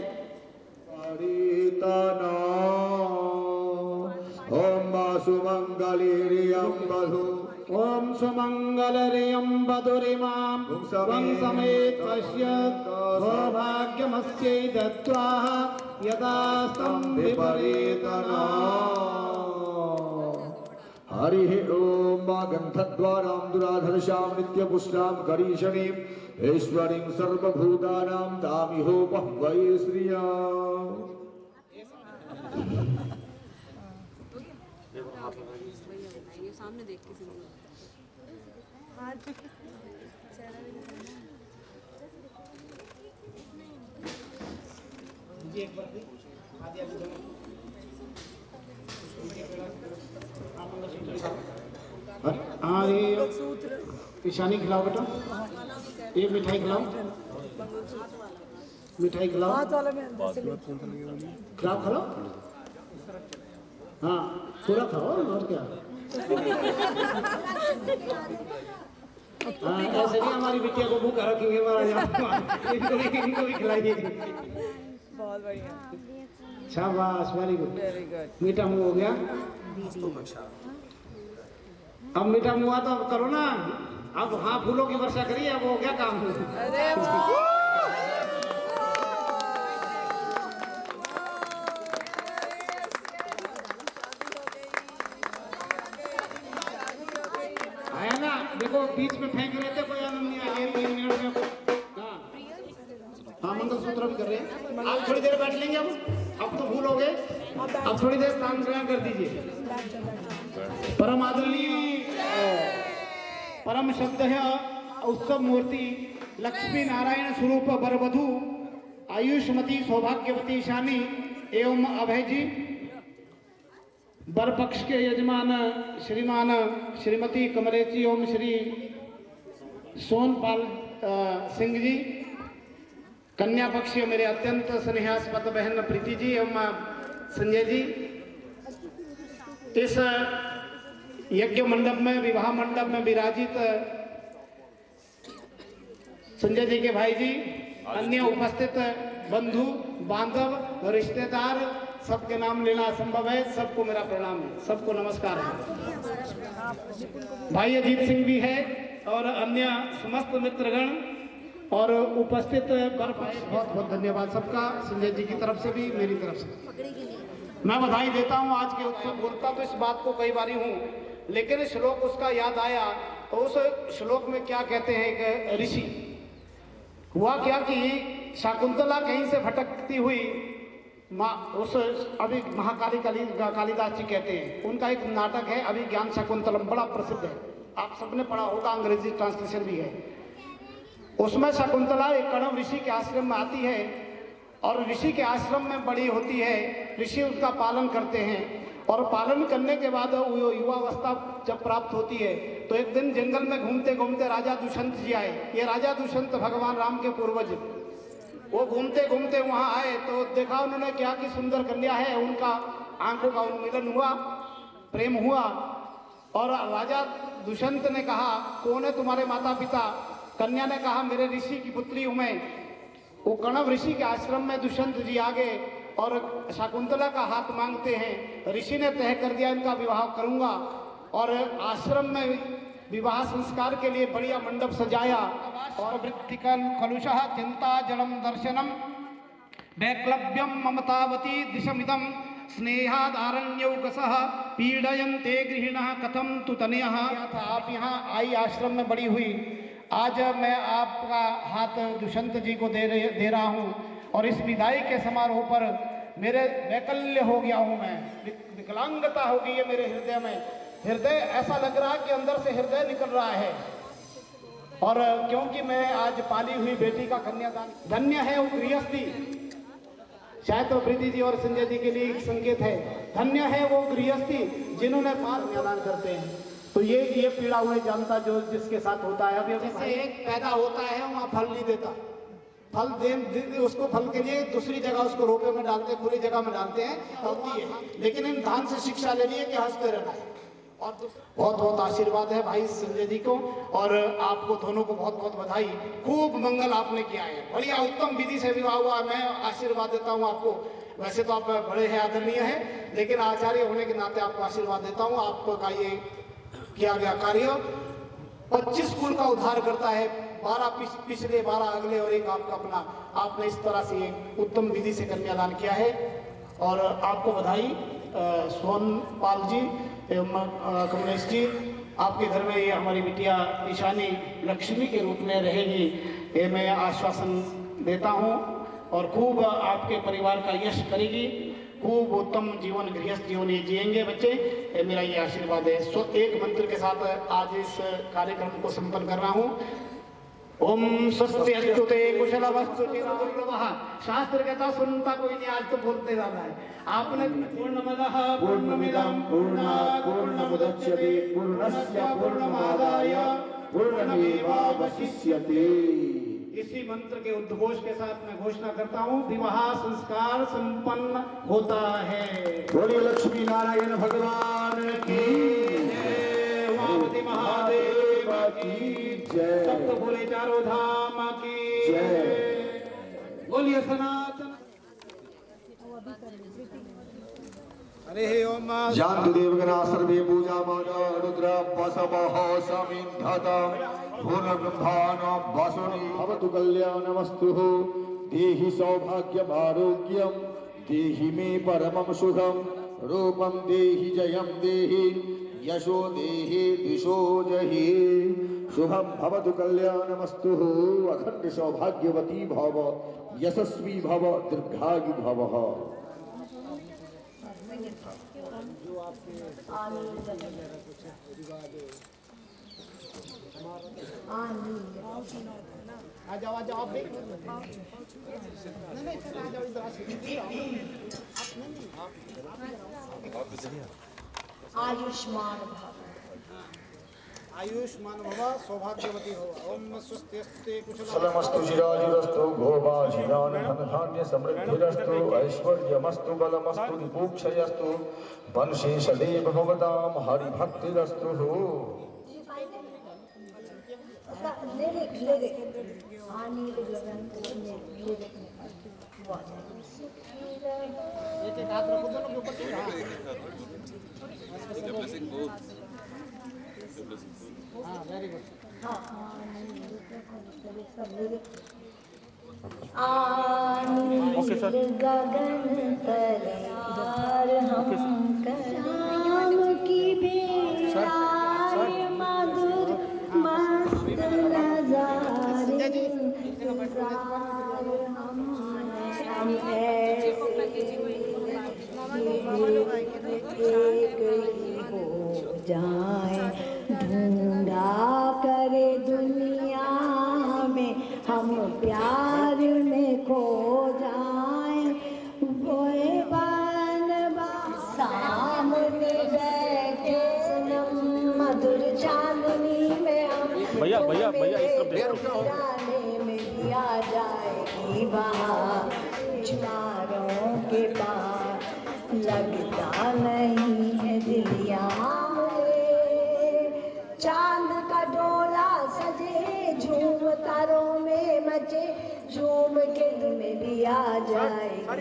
ओम सुमंगलिरियं वधु ओम सुमंगलरियं वधुरिमां समेत पश्यत् सौभाग्यमस्यै दत्त्वा यदास्तं विपरीतना। हरिः ओम गन्धद्वारां दुराधर्षां नित्यपुष्टां करीशनीं ईश्वरीं सर्वभूतानां तामिहोपः वै श्रिया। ये सामने देख के हाँ, ये ईशानी खिलाओ बेटा, ये मिठाई खिलाओ, खिलाओ। हाँ, पूरा खाओ और क्या। हाँ, ऐसे नहीं हमारी बिटिया को भूखा रखेंगे महाराज। इनको भी खिलाइए। बहुत बढ़िया, शाबाश, वेरी गुड। मीठा मुंह हो गया। अब मीठा मुंह हुआ तो अब करो ना। अब हाँ, फूलों की वर्षा करिए, अब हो गया काम। अरे देखो बीच में फेंक रहे थे, कोई आनंद नहीं आया। 3 मिनट में हाँ मंगलसूत्र भी कर रहे हैं। आप थोड़ी देर बैठ लेंगे। अब तो भूल हो गए, अब थोड़ी देर स्थान ग्रहण कर दीजिए। परम आदरणीय परम शब्द है उत्सव मूर्ति लक्ष्मी नारायण स्वरूप वरवधु आयुष्मती सौभाग्यवती शानी एवं अभय जी, वर पक्ष के यजमान श्रीमान श्रीमती कमरेची ओम श्री सोनपाल सिंह जी, कन्या पक्षीय मेरे अत्यंत स्नेहास्पद बहन प्रीति जी एवं संजय जी, इस यज्ञ मंडप में विवाह मंडप में विराजित संजय जी के भाई जी, अन्य उपस्थित बंधु बांधव रिश्तेदार, सबके नाम लेना असंभव है। सबको मेरा प्रणाम है, सबको नमस्कार है। भाई अजीत सिंह भी है और अन्य समस्त मित्रगण और उपस्थित बहुत बहुत धन्यवाद सबका, संजय जी की तरफ से भी मेरी तरफ से मैं बधाई देता हूँ। आज के उत्सव बोलता तो इस बात को कई बारी हूँ, लेकिन श्लोक उसका याद आया तो उस श्लोक में क्या कहते हैं, एक ऋषि हुआ क्या कि शाकुंतला कहीं से भटकती हुई उस अभी महाकाली कालिदास जी कहते हैं, उनका एक नाटक है अभिज्ञान शाकुंतलम, बड़ा प्रसिद्ध है, आप सबने पढ़ा होगा, अंग्रेजी ट्रांसलेशन भी है। उसमें शकुंतला एक कण्व ऋषि के आश्रम में आती है और ऋषि के आश्रम में बड़ी होती है, ऋषि उसका पालन करते हैं और पालन करने के बाद युवावस्था जब प्राप्त होती है तो एक दिन जंगल में घूमते घूमते राजा दुष्यंत जी आए। ये राजा दुष्यंत भगवान राम के पूर्वज, वो घूमते घूमते वहां आए तो देखा उन्होंने क्या कि सुंदर कन्या है, उनका आंखों का उन्मिलन हुआ, प्रेम हुआ और राजा दुष्यंत ने कहा कौन है तुम्हारे माता पिता? कन्या ने कहा मेरे ऋषि की पुत्री हूं मैं। वो कण्व ऋषि के आश्रम में दुष्यंत जी आ गए और शाकुंतला का हाथ मांगते हैं। ऋषि ने तय कर दिया इनका विवाह करूंगा और आश्रम में विवाह संस्कार के लिए बढ़िया मंडप सजाया और वृत्तिकन कलुषः चिंता जलम दर्शनम वैक्लव्यम ममतावती दिशमिदम स्नेहादारण्यौकसः पीडयन्ते गृहिणः कथम तु तनयः। आप यहाँ आई आश्रम में बड़ी हुई, आज मैं आपका हाथ दुष्यंत जी को दे रहा हूँ और इस विदाई के समारोह पर मेरे वैकल्य हो गया हूँ, मैं विकलांगता हो गई है मेरे हृदय में। हृदय ऐसा लग रहा है कि अंदर से हृदय निकल रहा है और क्योंकि मैं आज पाली हुई बेटी का कन्यादान, धन्य है वो गृहस्थी, शायद तो प्रीति जी और संजय जी के लिए एक संकेत है, धन्य है वो गृहस्थी जिन्होंने कन्यादान करते हैं। तो ये पीड़ा हुए जानता जो जिसके साथ होता है। अभी जैसे एक पैदा होता है वहाँ फल नहीं देता, फल दे उसको फल के लिए दूसरी जगह उसको रोपे में डालते हैं, खुली जगह में डालते हैं, होती है। लेकिन इन धान से शिक्षा लेनी है कि हंसते रहना है। और बहुत बहुत आशीर्वाद है भाई संजय जी को और आपको दोनों को बहुत बहुत बधाई, खूब मंगल आपने किया है, बढ़िया उत्तम विधि से विवाह हुआ। मैं आशीर्वाद देता हूँ आपको, वैसे तो आप बड़े हैं, आदरणीय हैं, लेकिन आचार्य होने के नाते आपको आशीर्वाद देता हूँ। आपका ये किया गया कार्य 25 कुल का उद्धार करता है, 12 पिछले 12 अगले और एक आपका अपना। आपने इस तरह से उत्तम विधि से कन्यादान किया है और आपको बधाई। सोनपाल जी एवं कमलेश जी, आपके घर में ये हमारी बिटिया ईशानी लक्ष्मी के रूप में रहेगी, ये मैं आश्वासन देता हूँ और खूब आपके परिवार का यश करेगी, खूब उत्तम जीवन गृहस्थ जीवन ये जिएंगे बच्चे, ये मेरा ये आशीर्वाद है। सो एक मंत्र के साथ आज इस कार्यक्रम को संपन्न कर रहा हूँ। ओम स्वस्ति अस्तुते कुशलवस्तु चिरावृतः। शास्त्र कहता सुनता कोई नहीं, आज तो बोलते जाना है। आपने पूर्णमदः पूर्णमिदं पूर्णात् पूर्णमुदच्यते पूर्णस्य पूर्णमादाय पूर्णमेवावशिष्यते। इसी मंत्र के उद्घोष के साथ मैं घोषणा करता हूँ, विवाह संस्कार संपन्न होता है। बोलिए लक्ष्मी नारायण भगवान की जय, उमापति महादेव की जय, सप्त बोले चारों धाम की जय, बोलिए सनातन। हरे ओम। जानतु देवगणा सर्वे पूजा माना रुद्र बसवः समिद्धतम् पूर्णब्रह्माण वसुनि भवतु कल्याणमस्तु। देहि सौभाग्यम् आरोग्यं देहि मे परमं सुखं रूपं देहि जयं देहि यशो देहि दिशो जहि शुभम भवतु कल्याणमस्तु अखंड सौभाग्यवती भव यशस्वी भव दीर्घायु भव। आ जाओ आप भी नहीं चल आ जाओ इधर आयुष्मान भव आयुष्मान भव सौभाग्यवती भव। ओम स्वस्तिस्ते कुशलमस्तु चिरायुरस्तु भोभाजिनान धनधान्य समृद्धिरस्तु ऐश्वर्यमस्तु बलमस्तु निपुक्षयस्तु वंशेषदेव भवतां हरिभक्तिरस्तु। एक हाथ रखो दोनों के ऊपर हाँ वेरी गुड। गगन तलवार हम कराम की बेरार मधुर मस्त नजारे हम ऐसे हो जाए ढूंढा करे दुनिया में हम प्यार में खो जाए बोए बनवा सामने बैठे मधुर चांदनी में हम भैया भैया भैया इस तरफ देखो में दिया जाएगी बाहर चारों के पार लगता नहीं है दिल यहाँ चांद का डोला सजे झूम तारों में मचे झूम के तुम्हें भी आ जाएगा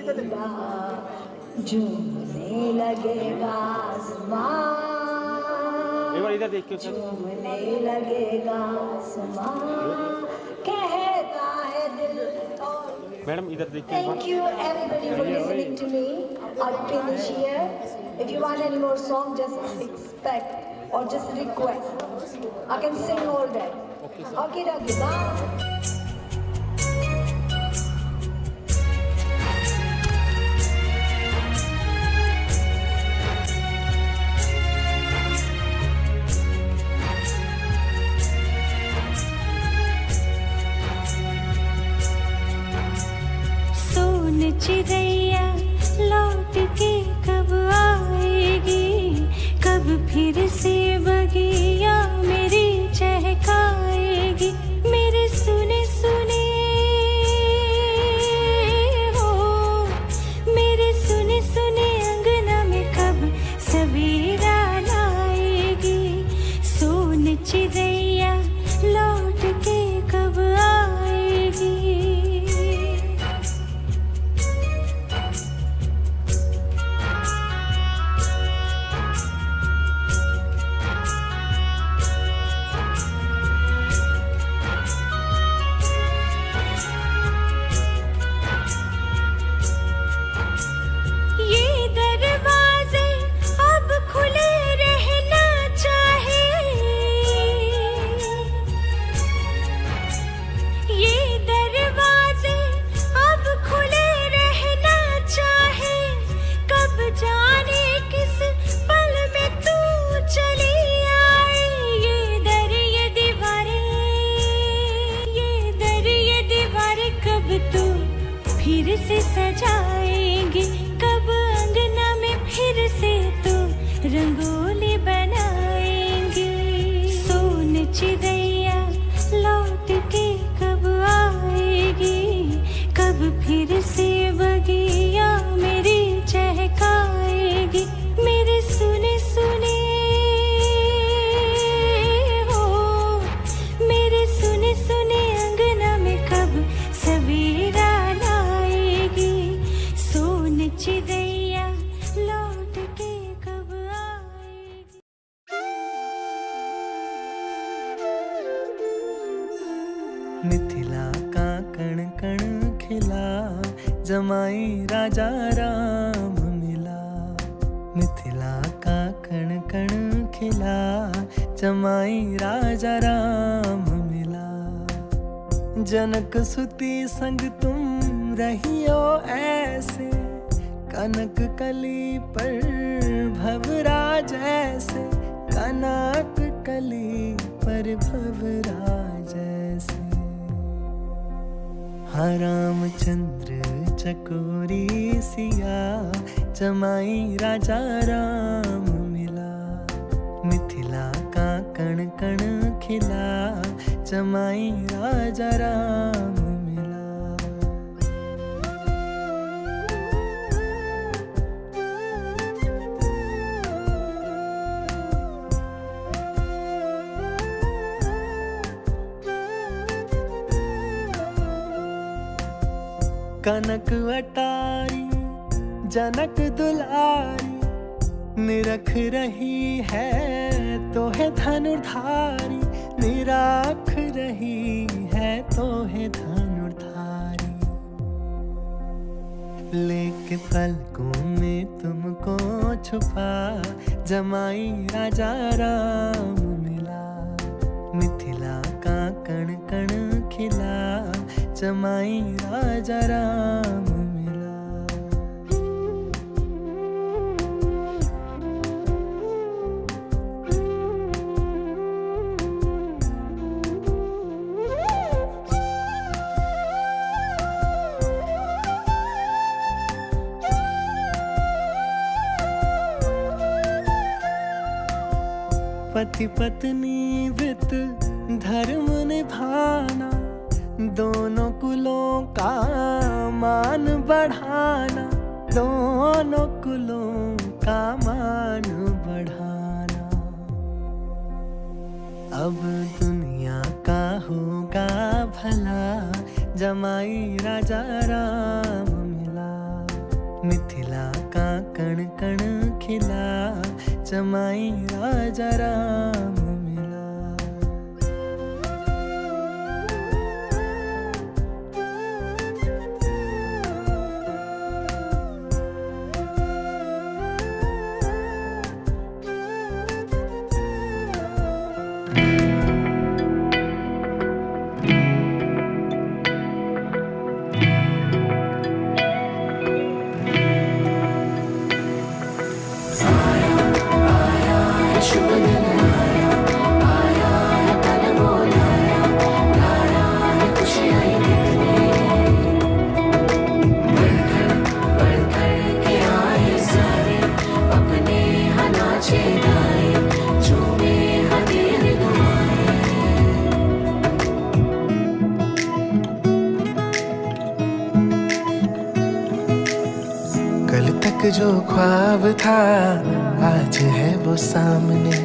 झूमने लगेगा आसमान इधर देख के झूमने लगेगा आसमान कहता है दिल और मैडम इधर देख के Thank you everybody for listening to me. I'll finish here. If you want any more song, just expect or just request. I can sing all that. Okay, bye. चिड़ैया लौट के कब आएगी कब फिर से बगिया मेरी चहकाएगी मेरे सुने सुने हो मेरे सुने सुने अंगना में कब सवेरा लाएगी सोन चिड़ैया लौट के कब आएगी। फिर से सजाएंगे कब अंगना में फिर से तो रंगोली बनाएंगे सोन चिड़ैया लौट के कब आएगी कब फिर से बगिया मेरी चहकाएगी मेरे सुने सुने हो मेरे सुने सुने अंगना में कब सवेरा चिड़ैया लौट के कब आएगी। मिथिला का कण कण खिला जमाई राजा राम मिला मिथिला का कण कण खिला जमाई राजा राम मिला। जनक सुती संग तुम रहियो ऐसे, कनक कली पर भवराज ऐसे, कनक कली पर भवराज ऐसे। हाँ रामचंद्र चकोरी सिया, जमाई राजा राम मिला। मिथिला का कण कण खिला, जमाई राजा राम मिला। कनक अटारी जनक दुलारी, निरख रही है तो है धनुर्धारी, निराख रही है तो है धनुर्धारी। लेके पलकों में तुमको छुपा, जमाई राजा राम मिला। मिथिला का कण कण खिला, जमाई राजा राम मिला। पति पत्नी व्रत धर्म निभाना, दोनों कुलों का मान बढ़ाना, दोनों कुलों का मान बढ़ाना। अब दुनिया का होगा भला, जमाई राजा राम मिला। मिथिला का कण कण खिला, जमाई राजा राम मिला। कल तक जो ख्वाब था आज है वो सामने,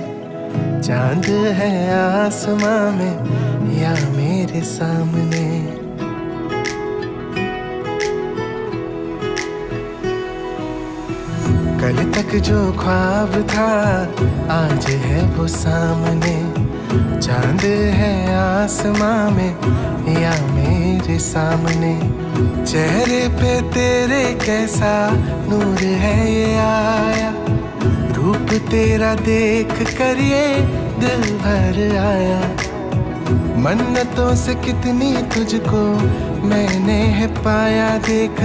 चांद है आसमां में या मेरे सामने। कल तक जो ख्वाब था आज है वो सामने, चांद है आसमां में या मेरे सामने। चेहरे पे तेरे कैसा नूर है ये आया, रूप तेरा देख कर ये दिल भर आया। मन्नतों से कितनी तुझको मैंने है पाया, देख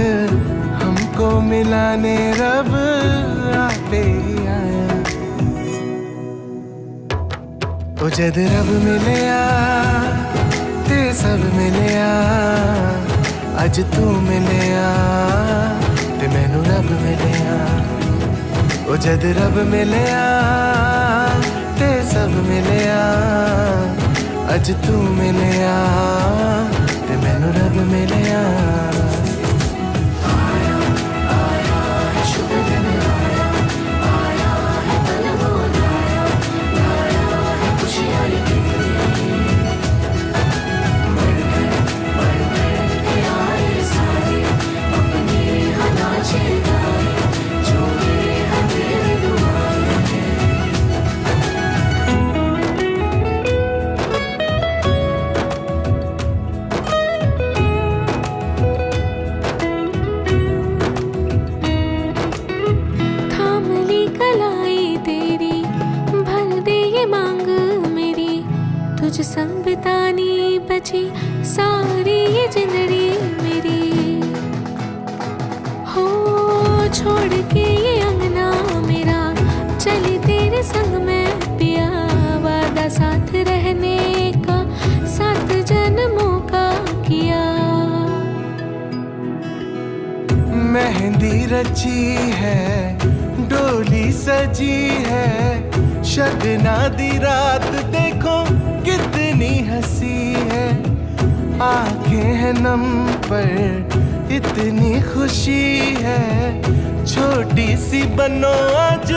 हमको मिलाने रब आपे आया। ओ जद रब मिलया ते सब मिलया, अज तू मिलया ते मैनू रब मिलया। ओ जद रब मिलया ते सब मिलया, अज तू मिलया ते मैनू रब मिलया। रची है, डोली सजी है, शगना दी रात देखो कितनी हंसी है। आंखें हैं नम पर इतनी खुशी है, छोटी सी बनो आज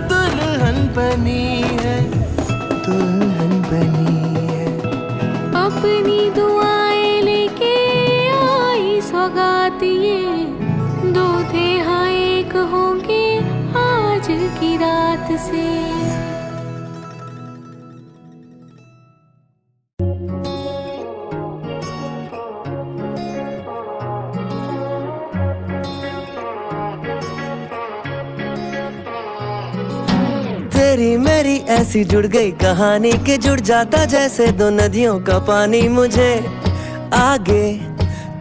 दुल्हन बनी है, दुल्हन बनी है। अपनी दुआएं लेके आई सौगात ये, दो थे हाँ एक होंगे आज की रात से। तेरी मेरी ऐसी जुड़ गई कहानी कि जुड़ जाता जैसे दो नदियों का पानी। मुझे आगे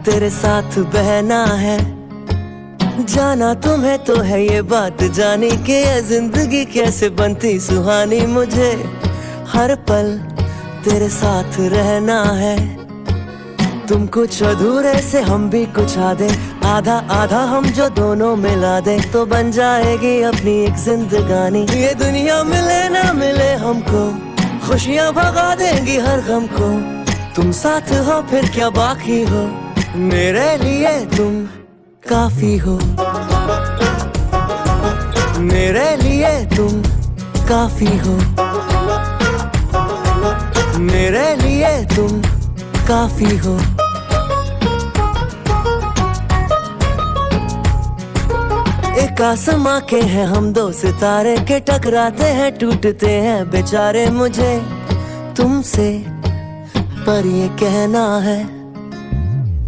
तेरे साथ बहना है, जाना तुम्हें तो है ये बात जानी कि ये जिंदगी कैसे बनती सुहानी। मुझे हर पल तेरे साथ रहना है, तुम कुछ अधूरे से हम भी कुछ आधे, आधा आधा हम जो दोनों मिला दे तो बन जाएगी अपनी एक जिंदगानी। ये दुनिया मिले ना मिले हमको, खुशियाँ भगा देंगी हर गम को। तुम साथ हो फिर क्या बाकी हो, मेरे लिए तुम काफी हो, मेरे लिए तुम काफी हो, मेरे लिए तुम काफी हो। एक आसमां के हैं हम दो सितारे के, टकराते हैं टूटते हैं बेचारे। मुझे तुमसे पर ये कहना है,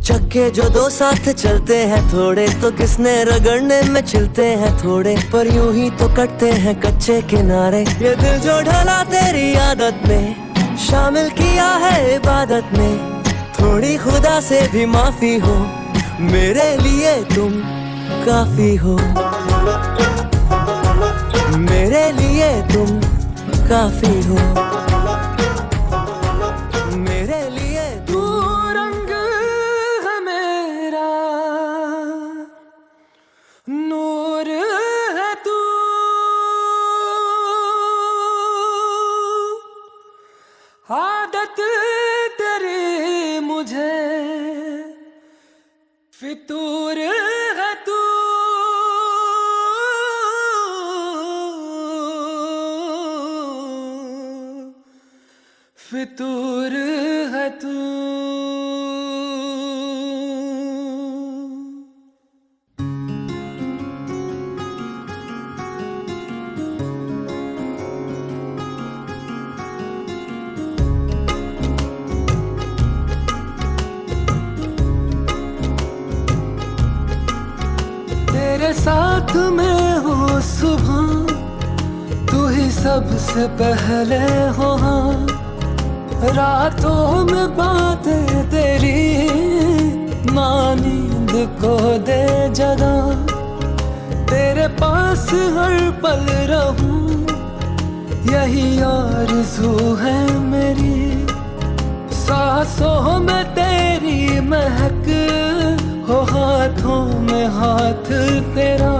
चक्के जो दो साथ चलते हैं थोड़े तो किसने रगड़ने में चलते हैं थोड़े, पर यूं ही तो कटते हैं कच्चे किनारे। ये दिल जो ढला तेरी आदत में, शामिल किया है इबादत में, थोड़ी खुदा से भी माफी हो, मेरे लिए तुम काफी हो, मेरे लिए तुम काफी हो, मेरे लिए तू रंग है मेरा, नूर है तू, आदत तेरी मुझे फितूर है तू, फितूर है तू। तेरे साथ में हो सुबह, तू ही सबसे पहले हो, हाँ रातों में बातें तेरी माँ नींद को दे जगा, तेरे पास हर पल रहूं यही आरज़ू है मेरी। सांसों में तेरी महक हो, हाथों में हाथ तेरा,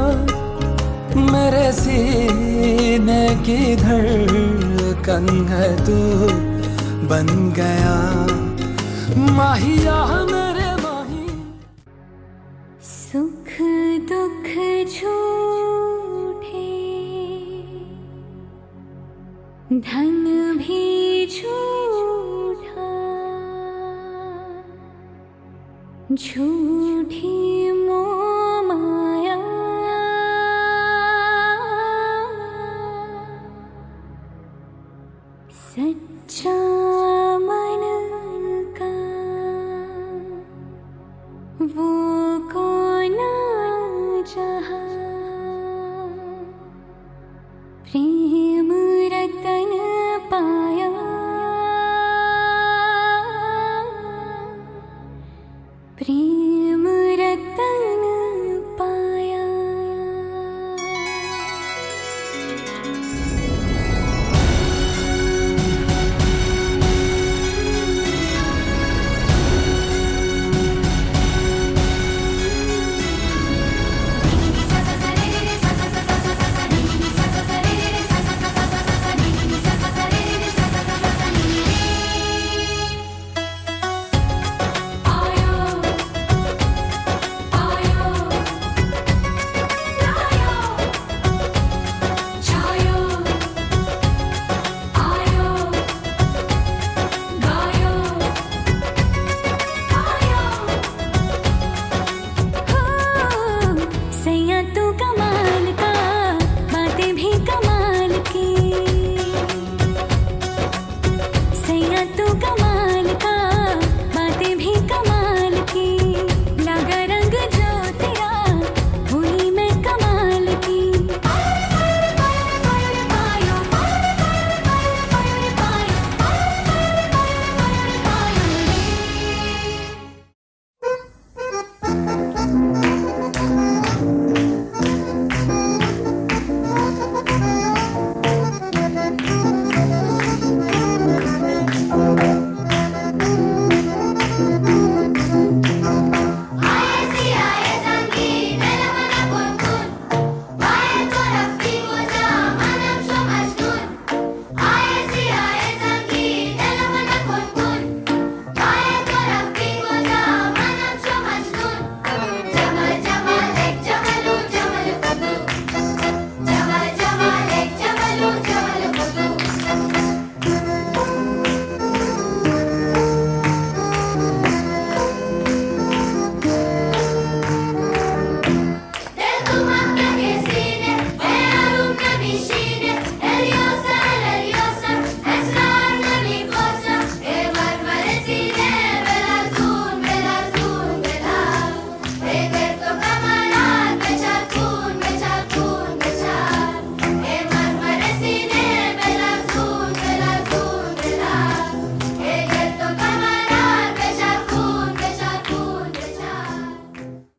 मेरे सीने की धड़कन है तू बन गया माहिया मेरे माही। सुख दुख झूठे, धन भी झूठा, झूठी मोह माया, सच्चा मन का वो कौन जहाँ, प्रेम